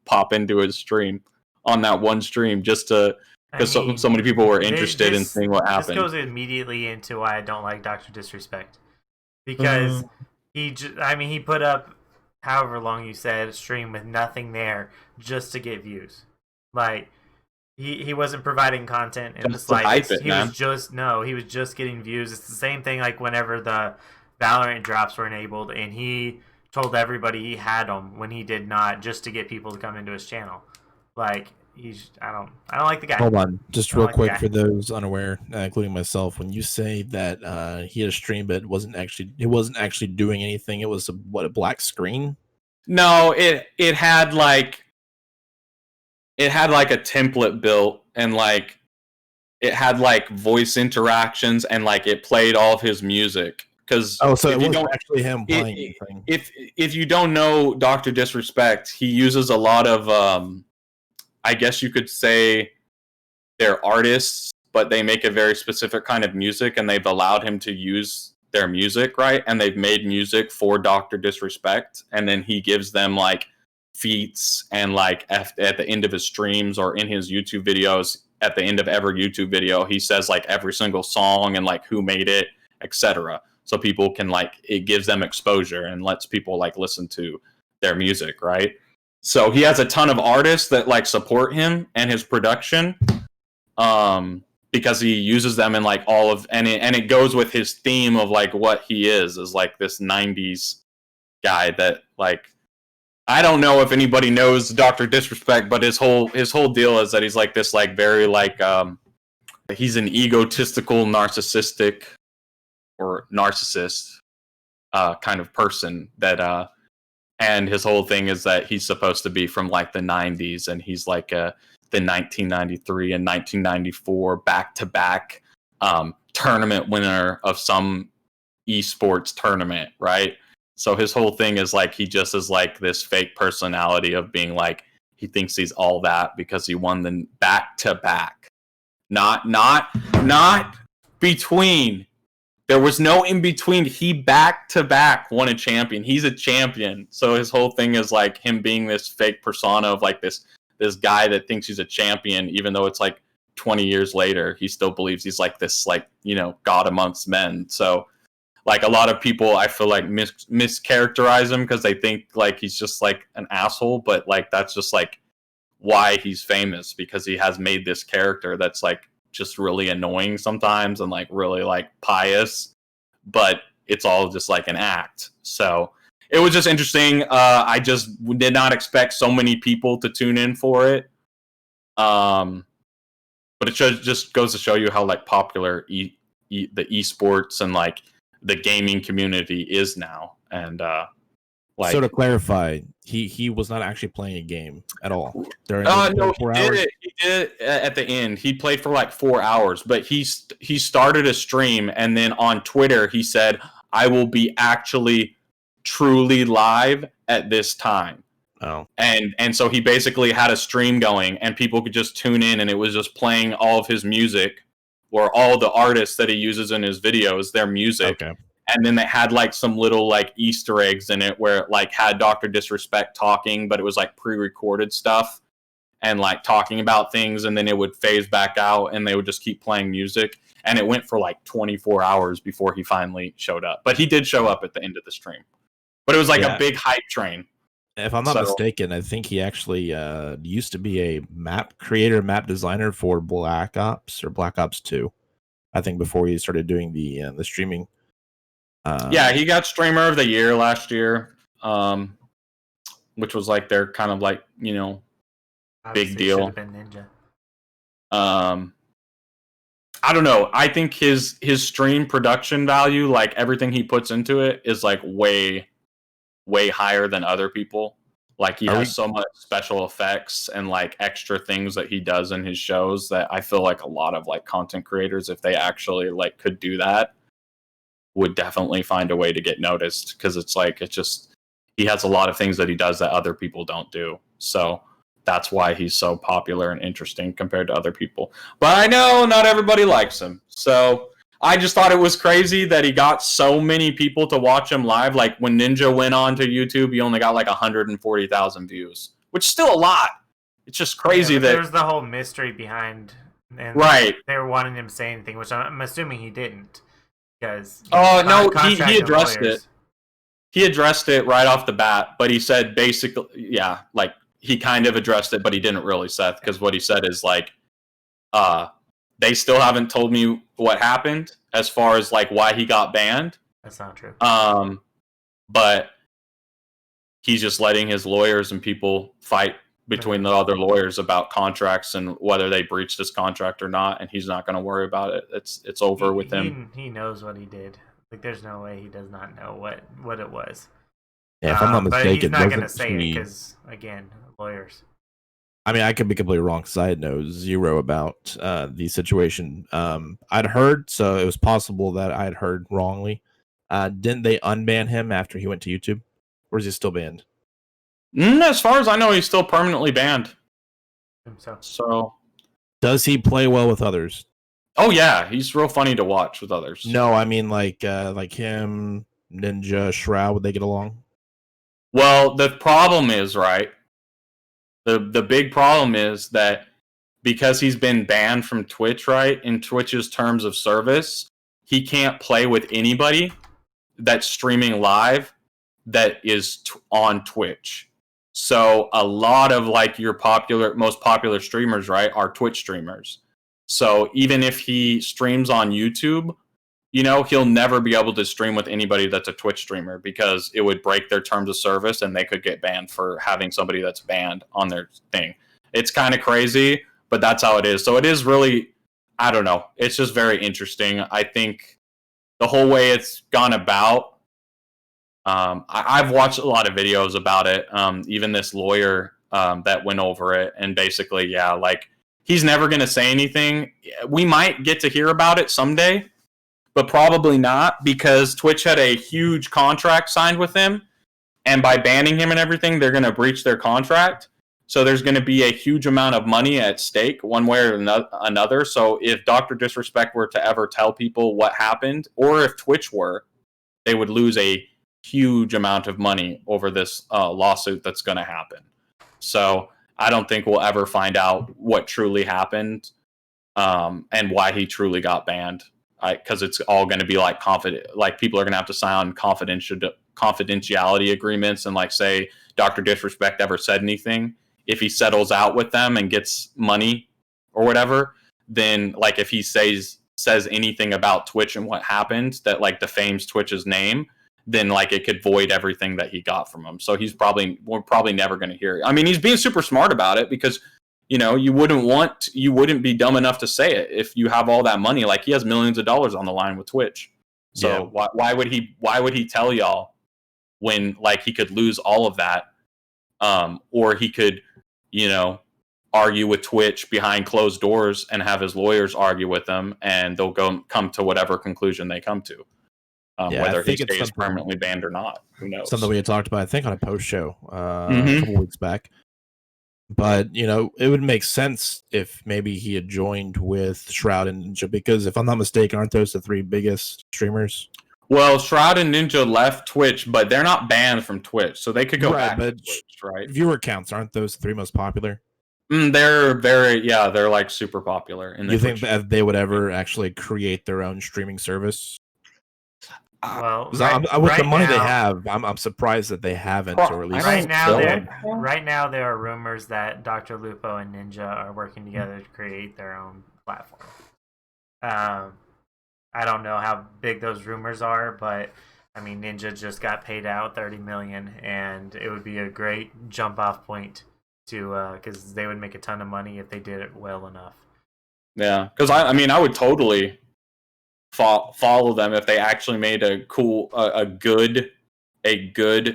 pop into his stream on that one stream, just to, because so many people were interested in seeing what happened. This goes immediately into why I don't like Dr. Disrespect, because he put up however long you said a stream with nothing there just to get views. Like, he wasn't providing content in the slightest. He was just getting views. It's the same thing like whenever the Valorant drops were enabled and he told everybody he had them when he did not, just to get people to come into his channel. Like, I don't like the guy. Hold on, just I don't real like the quick guy. for those unaware, including myself. When you say that he had a stream, but it wasn't actually doing anything. It was a black screen. No, it had like a template built, and like it had like voice interactions, and like it played all of his music. Because so it wasn't actually him playing anything. If you don't know Dr. Disrespect, he uses a lot of I guess you could say they're artists, but they make a very specific kind of music, and they've allowed him to use their music, right? And they've made music for Dr. Disrespect, and then he gives them like feats, and like at the end of his streams or in his YouTube videos, at the end of every YouTube video, he says like every single song and like who made it, etc. So people can like, it gives them exposure and lets people like listen to their music, right? So he has a ton of artists that like support him and his production, because he uses them in like all of, and it goes with his theme of like what he is like this 90s guy that like, I don't know if anybody knows Dr. Disrespect, but his whole deal is that he's like this like very like he's an egotistical narcissist kind of person that and his whole thing is that he's supposed to be from like the 90s, and he's like the 1993 and 1994 back-to-back tournament winner of some esports tournament, right? So his whole thing is like he just is like this fake personality of being like he thinks he's all that because he won the back-to-back. Not between. There was no in between. He back-to-back won a champion. He's a champion. So his whole thing is like him being this fake persona of like this guy that thinks he's a champion, even though it's like 20 years later, he still believes he's like this, like, you know, God amongst men. So like a lot of people, I feel like mischaracterize him because they think like he's just like an asshole, but like that's just like why he's famous, because he has made this character that's like just really annoying sometimes and like really like pious, but it's all just like an act. So it was just interesting. I just did not expect so many people to tune in for it. But it just goes to show you how like popular the esports and like the gaming community is now. And like, so to clarify, he was not actually playing a game at all during no, he did it at the end. He played for like 4 hours, but he started a stream, and then on Twitter he said, I will be actually truly live at this time. Oh. And so he basically had a stream going, and people could just tune in, and it was just playing all of his music, or all the artists that he uses in his videos, their music. Okay. And then they had like some little like Easter eggs in it where it like had Dr. Disrespect talking, but it was like pre-recorded stuff and like talking about things, and then it would phase back out and they would just keep playing music. And it went for like 24 hours before he finally showed up. But he did show up at the end of the stream. But it was like a big hype train. If I'm not mistaken, I think he actually used to be a map creator, map designer for Black Ops or Black Ops 2. I think before he started doing the streaming. Yeah, he got Streamer of the Year last year, which was like their kind of like, you know, big deal. Been Ninja. I don't know. I think his stream production value, like everything he puts into it, is like way higher than other people. Like he has so much special effects and like extra things that he does in his shows that I feel like a lot of like content creators, if they actually like could do that, would definitely find a way to get noticed, because it's like, it's just, he has a lot of things that he does that other people don't do. So that's why he's so popular and interesting compared to other people. But I know not everybody likes him. So I just thought it was crazy that he got so many people to watch him live. Like when Ninja went on to YouTube, he only got like 140,000 views, which is still a lot. It's just crazy that there's the whole mystery behind, and right. They were wanting him to say anything, which I'm assuming he didn't. Because no, he addressed it. He addressed it right off the bat, but he said basically, yeah, like he kind of addressed it, but he didn't really, Seth, because what he said is like, they still haven't told me what happened as far as like why he got banned. That's not true. But he's just letting his lawyers and people fight between the other lawyers about contracts and whether they breached this contract or not, and he's not going to worry about it. It's over with him. He knows what he did. Like, there's no way he does not know what it was. Yeah, if I'm not but he's mistaken, not going to doesn't say it he? because, again, lawyers. I mean, I could be completely wrong because I had know zero about the situation. I'd heard, so it was possible that I had heard wrongly. Didn't they unban him after he went to YouTube? Or is he still banned? As far as I know, he's still permanently banned. So does he play well with others? Oh yeah, he's real funny to watch with others. No, I mean like him, Ninja, Shroud. Would they get along? Well, the problem is, right? The big problem is that because he's been banned from Twitch, right? In Twitch's terms of service, he can't play with anybody that's streaming live that is on Twitch. So a lot of like your most popular streamers, right, are Twitch streamers. So even if he streams on YouTube, you know, he'll never be able to stream with anybody that's a Twitch streamer because it would break their terms of service and they could get banned for having somebody that's banned on their thing. It's kind of crazy, but that's how it is. So it is really, I don't know. It's just very interesting. I think the whole way it's gone about, I've watched a lot of videos about it. Even this lawyer that went over it, and basically, yeah, like he's never going to say anything. We might get to hear about it someday, but probably not, because Twitch had a huge contract signed with him, and by banning him and everything, they're going to breach their contract. So there's going to be a huge amount of money at stake one way or another. So if Dr. Disrespect were to ever tell people what happened, or if Twitch were, they would lose a huge amount of money over this lawsuit that's going to happen. So I don't think we'll ever find out what truly happened and why he truly got banned. Because it's all going to be like people are going to have to sign confidentiality agreements and like say Dr. Disrespect ever said anything. If he settles out with them and gets money or whatever, then like if he says anything about Twitch and what happened that like defames Twitch's name, then like it could void everything that he got from him. So we're probably never going to hear it. I mean, he's being super smart about it because, you know, you wouldn't be dumb enough to say it if you have all that money. Like he has millions of dollars on the line with Twitch. So yeah. why would he tell y'all when like he could lose all of that? Or he could, you know, argue with Twitch behind closed doors and have his lawyers argue with them, and they'll come to whatever conclusion they come to. Whether he stays permanently banned or not, who knows? Something we had talked about, I think, on a post show a couple weeks back. But, you know, it would make sense if maybe he had joined with Shroud and Ninja, because if I'm not mistaken, aren't those the three biggest streamers? Well, Shroud and Ninja left Twitch, but they're not banned from Twitch, so they could go back to Twitch, right? Viewer counts, aren't those the three most popular? They're they're like super popular. You think that they would ever actually create their own streaming service? Well, with the money they have, I'm surprised that they haven't, or at least right now there are rumors that Dr. Lupo and Ninja are working together to create their own platform. I don't know how big those rumors are, but I mean, Ninja just got paid out $30 million, and it would be a great jump off point to because they would make a ton of money if they did it well enough. Yeah, because I mean, I would totally follow them if they actually made a good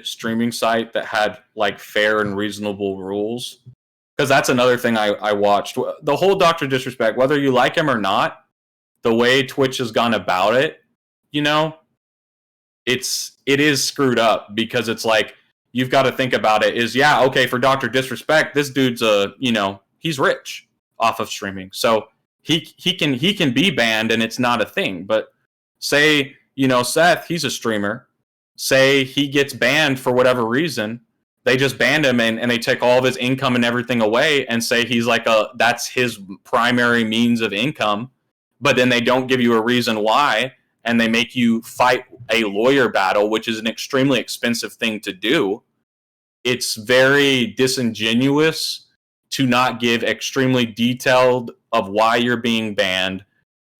streaming site that had like fair and reasonable rules. Because that's another thing I watched. The whole Dr. Disrespect, whether you like him or not, the way Twitch has gone about it, you know, it is screwed up, because it's like you've got to think about it is, yeah, okay, for Dr. Disrespect, this dude's he's rich off of streaming. So he can be banned and it's not a thing. But say, you know, Seth, he's a streamer. Say he gets banned for whatever reason. They just banned him and they take all of his income and everything away and say he's like that's his primary means of income. But then they don't give you a reason why, and they make you fight a lawyer battle, which is an extremely expensive thing to do. It's very disingenuous to not give extremely detailed of why you're being banned,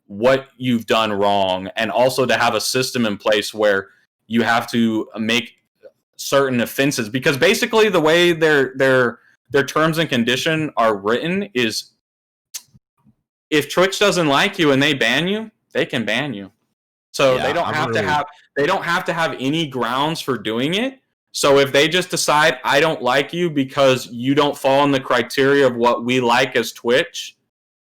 what you've done wrong, and also to have a system in place where you have to make certain offenses. Because basically the way they're their terms and condition are written is, if Twitch doesn't like you and they ban you, they can ban you. So Yeah, they don't have to have any grounds for doing it. So if they just decide, I don't like you because you don't fall in the criteria of what we like as Twitch,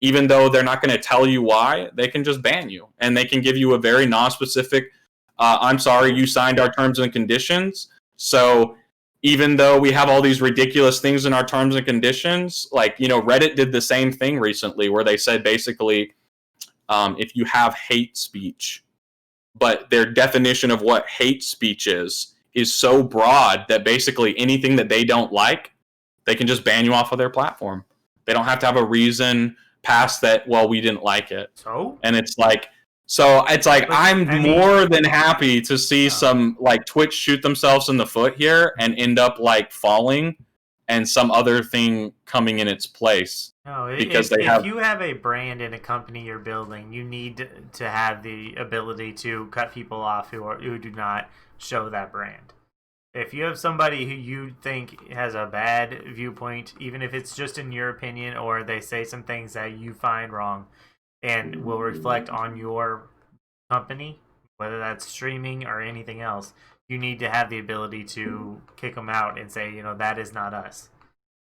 even though they're not going to tell you why, they can just ban you. And they can give you a very non-specific, I'm sorry, you signed our terms and conditions. So even though we have all these ridiculous things in our terms and conditions, like, Reddit did the same thing recently where they said basically, if you have hate speech, but their definition of what hate speech is so broad that basically anything that they don't like, they can just ban you off of their platform. They don't have to have a reason past that, well, we didn't like it. And it's like, I'm more than happy to see some like Twitch shoot themselves in the foot here and end up like falling and some other thing coming in its place. No, because if you have a brand in a company you're building, you need to have the ability to cut people off who do not show that brand. If you have somebody who you think has a bad viewpoint, even if it's just in your opinion, or they say some things that you find wrong and will reflect on your company, whether that's streaming or anything else, you need to have the ability to kick them out and say, that is not us.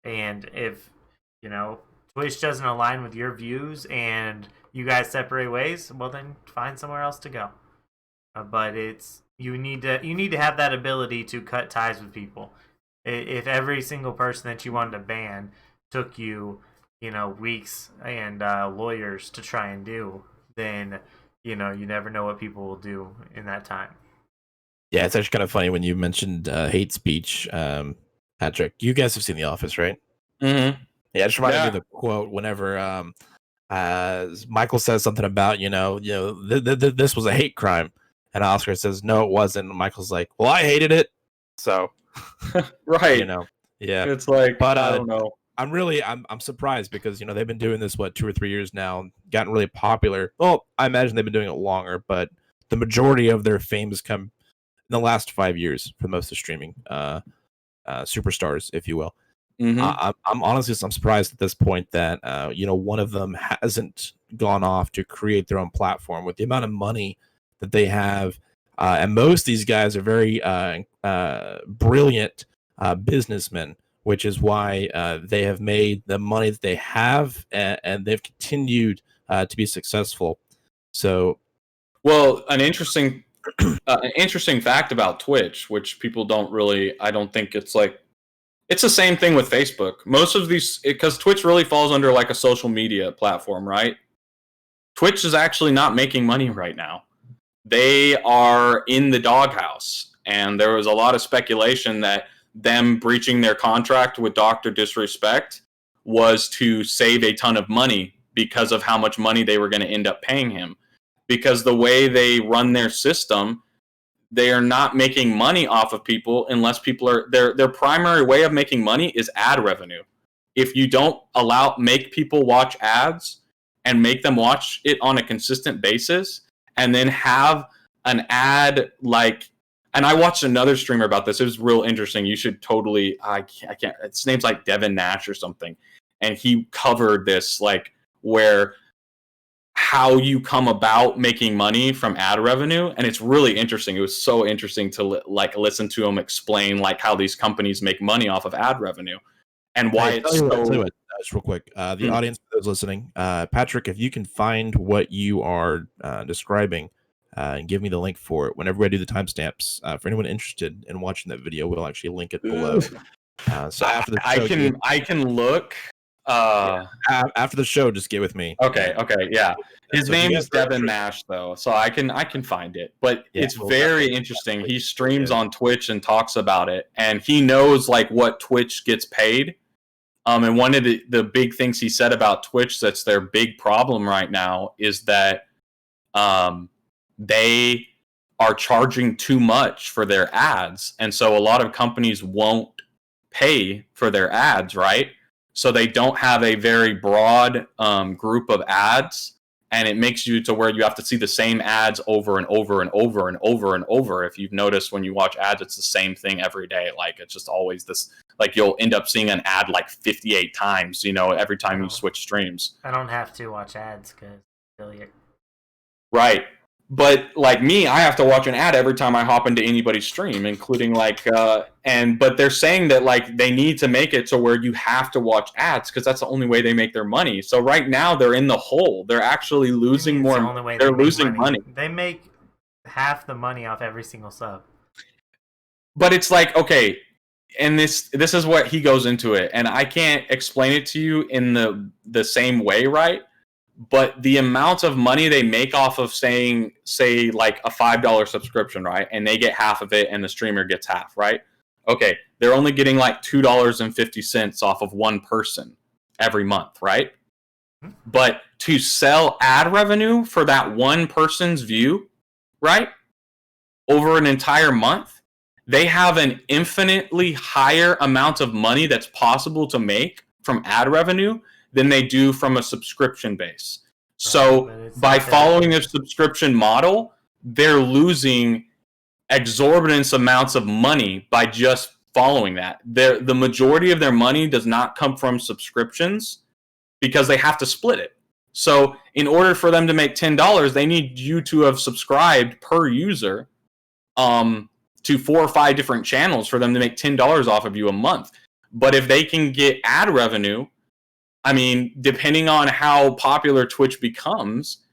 And if, Twitch doesn't align with your views and you guys separate ways, well then find somewhere else to go. But you need to have that ability to cut ties with people. If every single person that you wanted to ban took you, weeks and lawyers to try and do, then you never know what people will do in that time. Yeah, it's actually kind of funny when you mentioned hate speech, Patrick. You guys have seen The Office, right? Mm-hmm. Yeah, it just reminded me of the quote whenever Michael says something about, this was a hate crime. And Oscar says, no, it wasn't. And Michael's like, well, I hated it. So, right. Yeah. It's like, but I don't know. I'm surprised because, they've been doing this, 2 or 3 years now, gotten really popular. Well, I imagine they've been doing it longer, but the majority of their fame has come in the last 5 years for most of streaming superstars, if you will. Mm-hmm. I'm honestly, I'm surprised at this point that one of them hasn't gone off to create their own platform with the amount of money that they have, and most of these guys are very brilliant businessmen, which is why they have made the money that they have, and they've continued to be successful. So, well, an interesting fact about Twitch, which people don't really, I don't think it's like. It's the same thing with Facebook. Most of these, because Twitch really falls under like a social media platform, right? Twitch is actually not making money right now. They are in the doghouse. And there was a lot of speculation that them breaching their contract with Dr. Disrespect was to save a ton of money because of how much money they were going to end up paying him. Because the way they run their system, they are not making money off of people unless people are their primary way of making money is ad revenue. If you don't make people watch ads and make them watch it on a consistent basis and then have an ad and I watched another streamer about this. It was real interesting. You should totally, I can't, his name's like Devin Nash or something. And he covered this where how you come about making money from ad revenue, and it's really interesting. It was so interesting to listen to him explain how these companies make money off of ad revenue and why it's so. Just real quick, the audience that's listening, Patrick, if you can find what you are describing and give me the link for it whenever I do the timestamps. For anyone interested in watching that video, we'll actually link it below. So after the show, I can look. After the show, just get with me. Okay, yeah. His name is Devin Nash, though, so I can find it. But it's very interesting. He streams on Twitch and talks about it, and he knows what Twitch gets paid. And one of the big things he said about Twitch that's their big problem right now is that they are charging too much for their ads, and so a lot of companies won't pay for their ads, right? So they don't have a very broad group of ads, and it makes you to where you have to see the same ads over and over and over and over and over. If you've noticed, when you watch ads, it's the same thing every day. Like, it's just always this, like, you'll end up seeing an ad like 58 times, you know, every time you switch streams. I don't have to watch ads because affiliate. Right. But like me, I have to watch an ad every time I hop into anybody's stream, including like, but they're saying that like they need to make it to where you have to watch ads because that's the only way they make their money. So right now they're in the hole. They're actually losing more. The only way they're losing money. They make half the money off every single sub. But it's like, okay, and this is what he goes into it, and I can't explain it to you in the same way, right? But the amount of money they make off of say like a $5 subscription, right? And they get half of it and the streamer gets half, right? Okay, they're only getting like $2.50 off of one person every month, right? But to sell ad revenue for that one person's view, right? Over an entire month, they have an infinitely higher amount of money that's possible to make from ad revenue than they do from a subscription base. So by following a subscription model, they're losing exorbitant amounts of money by just following that. The majority of their money does not come from subscriptions because they have to split it. So in order for them to make $10, they need you to have subscribed per user to 4 or 5 different channels for them to make $10 off of you a month. But if they can get ad revenue, I mean, depending on how popular Twitch becomes,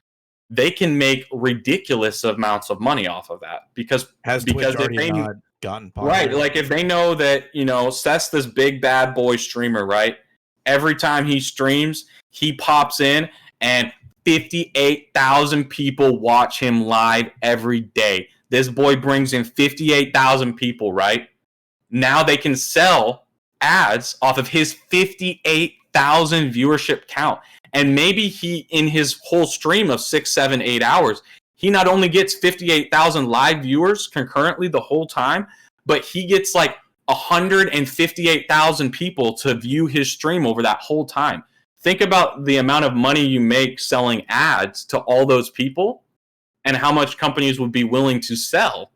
they can make ridiculous amounts of money off of that because Twitch already not gotten popular? Right, like if they know that, you know, Seth's this big bad boy streamer, right? Every time he streams, he pops in and 58,000 people watch him live every day. This boy brings in 58,000 people, right? Now they can sell ads off of his 58,000 viewership count. And maybe he, in his whole stream of 6, 7, 8 hours, he not only gets 58,000 live viewers concurrently the whole time, but he gets like 158,000 people to view his stream over that whole time. Think about the amount of money you make selling ads to all those people and how much companies would be willing to sell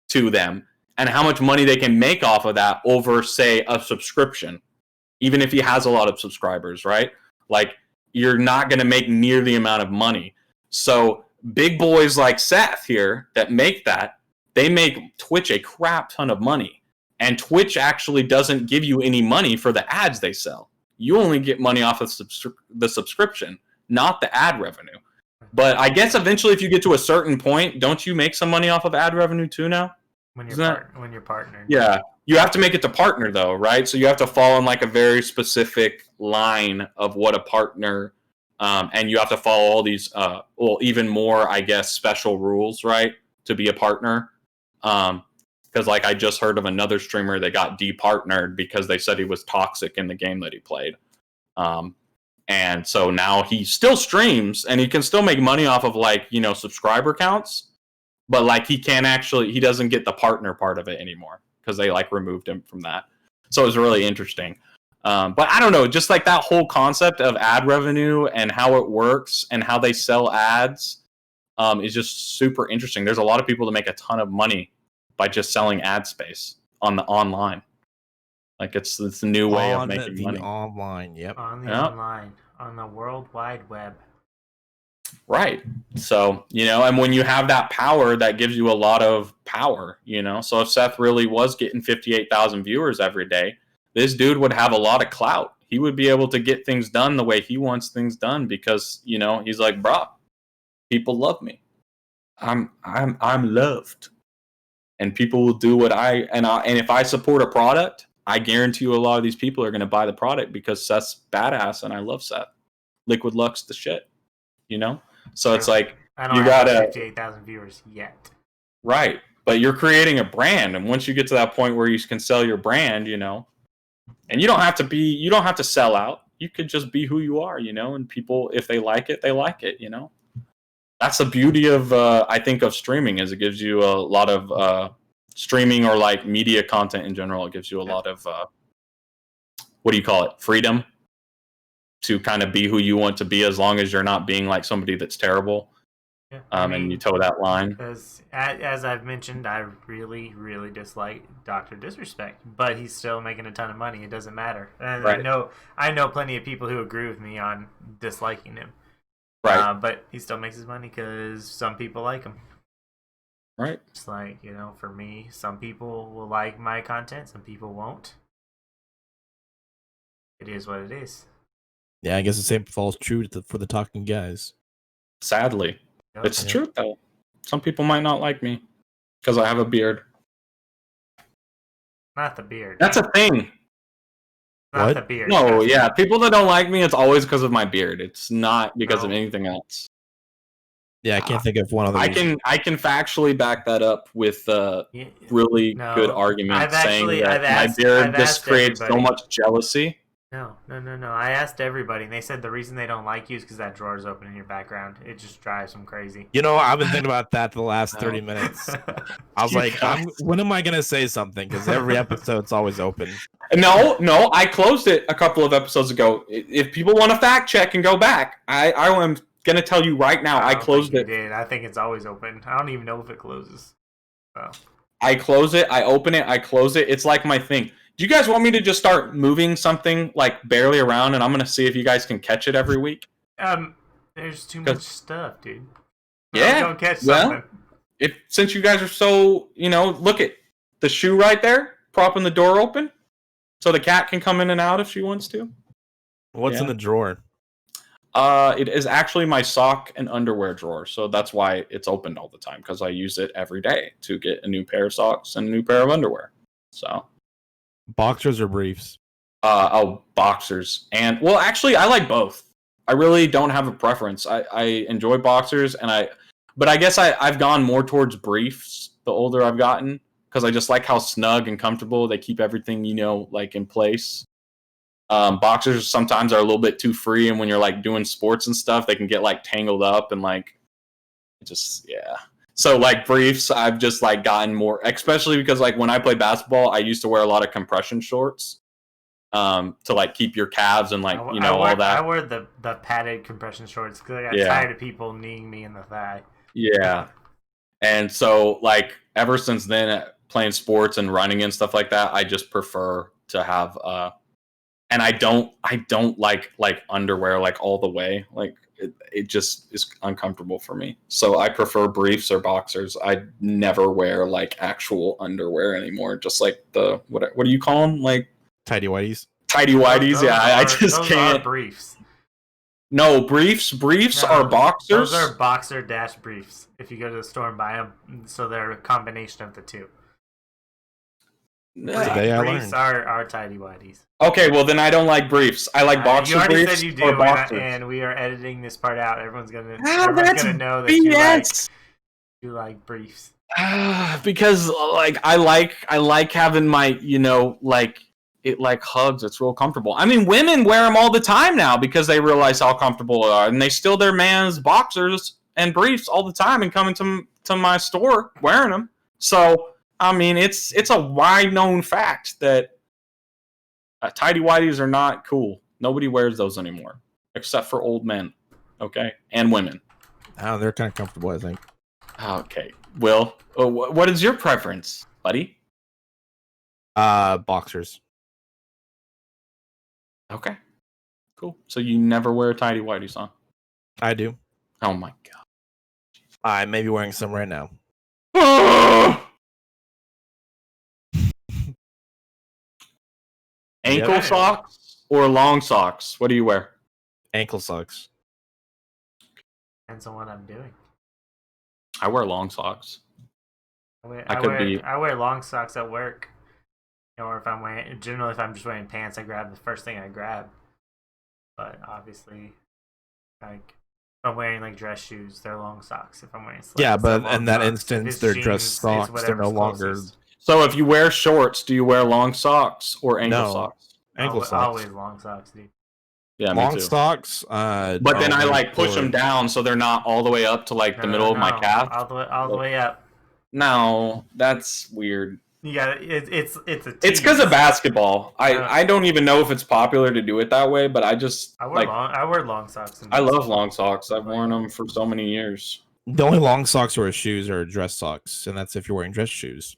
to them and how much money they can make off of that over, say, a subscription, even if he has a lot of subscribers, right? Like, you're not going to make near the amount of money. So big boys like Seth here that make that, they make Twitch a crap ton of money. And Twitch actually doesn't give you any money for the ads they sell. You only get money off of the subscription, not the ad revenue. But I guess eventually if you get to a certain point, don't you make some money off of ad revenue too now? When you're partnered. Yeah. You have to make it to partner though, right? So you have to follow in like a very specific line of what a partner, and you have to follow all these, even more, I guess, special rules, right? To be a partner. Because like I just heard of another streamer that got de-partnered because they said he was toxic in the game that he played. And so now he still streams and he can still make money off of like, you know, subscriber counts, but like he doesn't get the partner part of it anymore because they like removed him from that. So it was really interesting. But I don't know, just like that whole concept of ad revenue and how it works and how they sell ads is just super interesting. There's a lot of people that make a ton of money by just selling ad space on the online. Like it's a new way of making money. Online, yep. Online, on the World Wide Web. Right. So, you know, and when you have that power, that gives you a lot of power, you know. So if Seth really was getting 58,000 viewers every day, this dude would have a lot of clout. He would be able to get things done the way he wants things done because, you know, he's like, bro, people love me. I'm loved. And people will do what and if I support a product, I guarantee you a lot of these people are going to buy the product because Seth's badass and I love Seth. Liquid Luck's the shit, you know? So it's like, you got 58,000 viewers yet. Right. But you're creating a brand. And once you get to that point where you can sell your brand, you know, and you don't have to sell out. You could just be who you are, you know, and people, if they like it, they like it, you know? That's the beauty of, I think, of streaming is it gives you a lot of, streaming or like media content in general. It gives you a lot of, what do you call it? Freedom. to kind of be who you want to be, as long as you're not being like somebody that's terrible. Yeah, And you toe that line. Because as I've mentioned, I really, really dislike Dr. Disrespect, but he's still making a ton of money. It doesn't matter. And Right. I know plenty of people who agree with me on disliking him. Right. But he still makes his money because some people like him. Right. It's like, for me, some people will like my content, some people won't. It is what it is. Yeah, I guess the same falls true for the talking guys. Sadly. Yep. It's true, though. Some people might not like me because I have a beard. Not the beard. That's a thing. Not What? the beard. No, yeah. People that don't like me, it's always because of my beard. It's not because of No. anything else. Yeah, I can't think of one other I reason. can factually back that up with Yeah, really No. good arguments saying that I've my beard I've just asked creates so everybody. much jealousy. No. I asked everybody, and they said the reason they don't like you is because that drawer is open in your background. It just drives them crazy. I've been thinking about that the last 30 minutes. I was You like, guys. when am I going to say something? Because every episode's always open. No, I closed it a couple of episodes ago. If people want to fact check and go back, I am going to tell you right now, I don't closed think it. you did. I think it's always open. I don't even know if it closes. So. I close it, I open it, I close it. It's like my thing. Do you guys want me to just start moving something like barely around, and I'm going to see if you guys can catch it every week? There's too much stuff, dude. Yeah. Don't catch Well, something. Since you guys are so, look at the shoe right there, propping the door open, so the cat can come in and out if she wants to. What's in the drawer? It is actually my sock and underwear drawer, so that's why it's opened all the time, because I use it every day to get a new pair of socks and a new pair of underwear. So, Boxers or briefs? Boxers. And, well, actually, I like both. I really don't have a preference. I enjoy boxers, but I guess I've gone more towards briefs the older I've gotten, because I just like how snug and comfortable they keep everything, like in place. Boxers sometimes are a little bit too free, and when you're like doing sports and stuff, they can get like tangled up and like yeah. So like briefs, I've just like gotten more, especially because like when I play basketball, I used to wear a lot of compression shorts to like keep your calves and like all that. I wear the padded compression shorts because I got tired of people kneeing me in the thigh. Yeah, and so like ever since then, playing sports and running and stuff like that, I just prefer to have and I don't like underwear like all the way. Like it just is uncomfortable for me. So I prefer briefs or boxers. I never wear like actual underwear anymore. Just like the what do you call them? Like tighty whiteys. Tighty whiteys. I just those can't. Are briefs. No, briefs are boxers. Those are boxer dash briefs. If you go to the store and buy them, so they're a combination of the two. Briefs are tighty whities. Okay, well then I don't like briefs. I like boxer briefs. You already said you do, and we are editing this part out. Everyone's gonna know that BS. you like briefs. Because like I like having my like it like hugs. It's real comfortable. I mean, women wear them all the time now because they realize how comfortable they are, and they steal their man's boxers and briefs all the time and come into my store wearing them. So. I mean, it's a wide known fact that tighty whities are not cool. Nobody wears those anymore, except for old men, okay, and women. Oh, they're kind of comfortable, I think. Okay, Will, what is your preference, buddy? Boxers. Okay, cool. So you never wear tighty whities, huh? I do. Oh my god. I may be wearing some right now. Ankle socks or long socks? What do you wear? Ankle socks. Depends on what I'm doing. I wear long socks. I wear long socks at work. Or if if I'm just wearing pants, I grab the first thing I grab. But obviously, like if I'm wearing like dress shoes, they're long socks. If I'm wearing slips, yeah, but in that instance, they're dress socks. They're no longer. So if you wear shorts, do you wear long socks or ankle socks? Ankle socks. Always long socks, dude. Yeah, long me too. socks. But then I like push them down so they're not all the way up to like the middle of my calf. All the way up. No, that's weird. You got it's a. It's tease. because of basketball. I don't even know if it's popular to do it that way, but I just I wear long socks. I love long socks. I've worn them for so many years. The only long socks or shoes are dress socks, and that's if you're wearing dress shoes.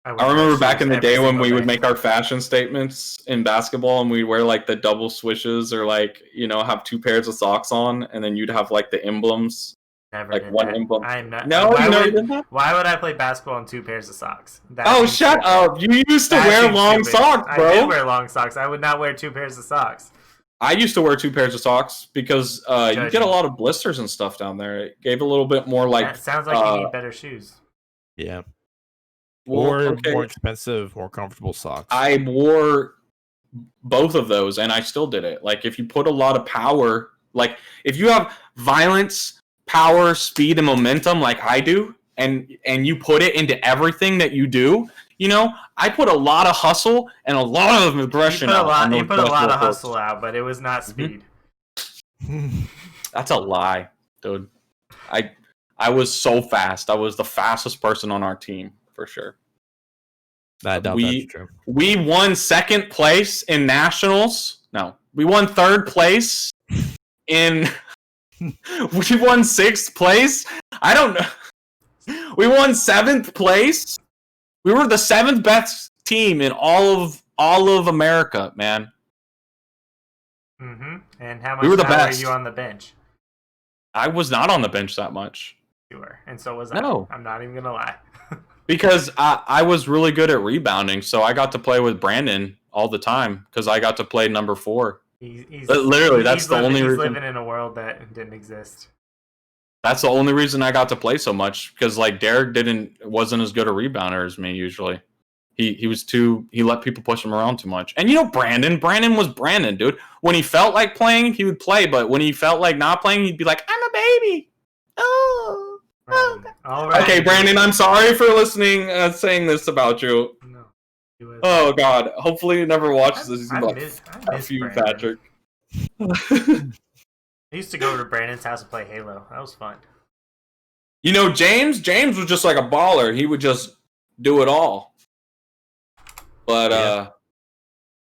I remember back in the day when we would make our fashion statements in basketball, and we'd wear like the double swishes, or like have 2 pairs of socks on, and then you'd have like the emblems. Never like did one that. emblem. I'm not. No, you never did that? Why would I play basketball in 2 pairs of socks? Shut up! You used to wear long socks, bro. I did wear long socks. I would not wear 2 pairs of socks. I used to wear 2 pairs of socks because you get a lot of blisters and stuff down there. It gave a little bit more like. That sounds like you need better shoes. Yeah. Well, more expensive, more comfortable socks. I wore both of those, and I still did it. Like, if you put a lot of power, like if you have violence, power, speed, and momentum, like I do, and you put it into everything that you do, I put a lot of hustle and a lot of aggression. You put a lot of hustle out, but it was not speed. That's a lie, dude. I was so fast. I was the fastest person on our team. For sure. I doubt that's true. We won 2nd place in nationals. No, we won 3rd place in. We won 6th place. I don't know. We won 7th place. We were the 7th best team in all of America, man. Mm-hmm. And how much we were the time best. were you on the bench? I was not on the bench that much. You were, and so was I. I'm not even gonna lie. Because I was really good at rebounding, so I got to play with Brandon all the time because I got to play number 4. Literally, that's the only reason. He's living in a world that didn't exist. That's the only reason I got to play so much, because like Derek wasn't as good a rebounder as me usually. He let people push him around too much. And Brandon was Brandon, dude. When he felt like playing, he would play, but when he felt like not playing, he'd be like, "I'm a baby." Oh. All right. Okay, Brandon, I'm sorry for listening, saying this about you. No. Oh God! Hopefully, he never watches this. He's I like, miss you, Brandon. Patrick. I used to go over to Brandon's house and play Halo. That was fun. James was just like a baller. He would just do it all. But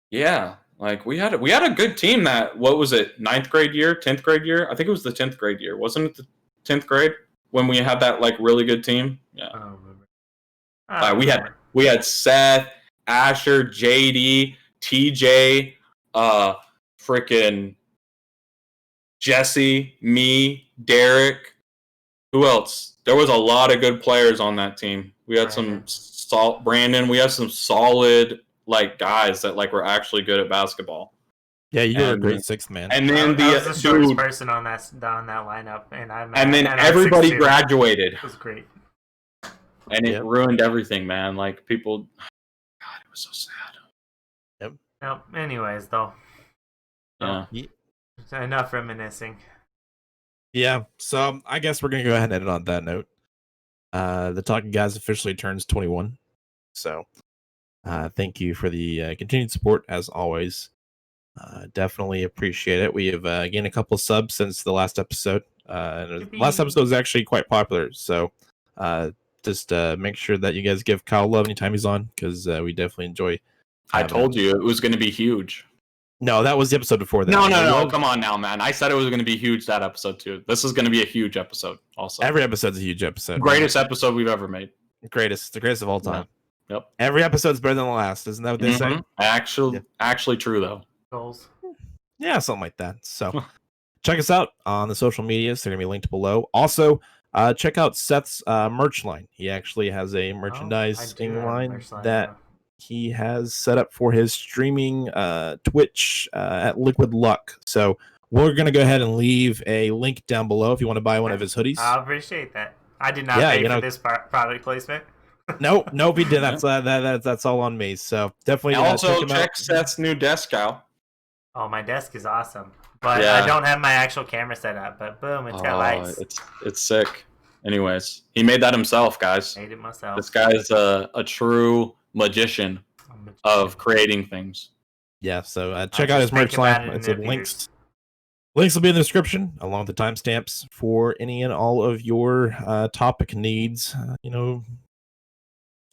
yeah, like we had a good team. What was it? 9th grade year, 10th grade year? I think it was the 10th grade year. Wasn't it the 10th grade? When we had that like really good team, yeah. I don't remember. We had Seth, Asher, JD, TJ, freaking Jesse, me, Derek. Who else? There was a lot of good players on that team. We had Brandon. We had some solid like guys that like were actually good at basketball. Yeah, you were a great 6th man. And then I was the shortest person on that lineup, and then everybody graduated. It was great, and it ruined everything, man. Like people, God, it was so sad. Yep. Anyways, though, yeah. Enough reminiscing. Yeah, so I guess we're gonna go ahead and end it on that note. The Talking Guys officially turns 21, so thank you for the continued support as always. Definitely appreciate it. We have gained a couple of subs since the last episode. The last episode was actually quite popular, so just make sure that you guys give Kyle love anytime he's on, because we definitely enjoy. I told you it was going to be huge. No, that was the episode before that. No, come on now, man. I said it was going to be huge that episode too. This is going to be a huge episode also. Every episode's a huge episode. Greatest episode we've ever made. The greatest of all time. Yep. Every episode's better than the last. Isn't that what they say? Actually true though. Goals. Yeah, something like that. So check us out on the social medias. They're going to be linked below. Also, check out Seth's merch line. He actually has a merchandising line that he has set up for his streaming Twitch at Liquid Luck. So we're going to go ahead and leave a link down below if you want to buy one of his hoodies. I appreciate that. I did not pay for this product placement. Nope, he did. That's all on me. So definitely. Also, check Seth's new desk out. Oh, my desk is awesome, but I don't have my actual camera set up. But boom, it's got lights. It's sick. Anyways, he made that himself, guys. Made it myself. This guy is a true magician of creating things. Yeah, so check out his merch line. It's links. Links will be in the description, along with the timestamps for any and all of your topic needs. That's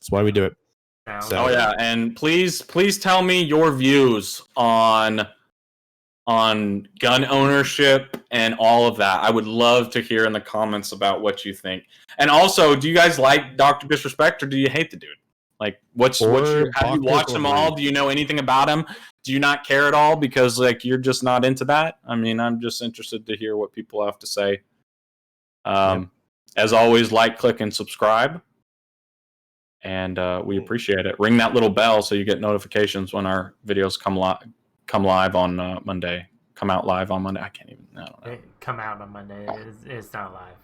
why we do it. So- Oh yeah, and please tell me your views on gun ownership and all of that. I would love to hear in the comments about what you think. And also, do you guys like Dr. Disrespect or do you hate the dude? Like, have you watched them all? Do you know anything about him? Do you not care at all because like you're just not into that? I mean, I'm just interested to hear what people have to say. As always, like, click, and subscribe. And we appreciate it. Ring that little bell so you get notifications when our videos come live on Monday. Come out live on Monday. I don't know. Come out on Monday. It's not live.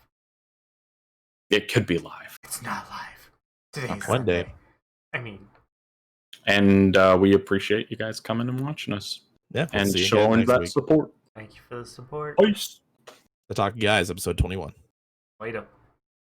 It could be live. It's not live. Today's Monday. Sunday. I mean. And we appreciate you guys coming and watching us. Yeah, we'll and see you showing next that week. support. Thank you for the support. Peace. The Talking Guys, episode 21. Wait up.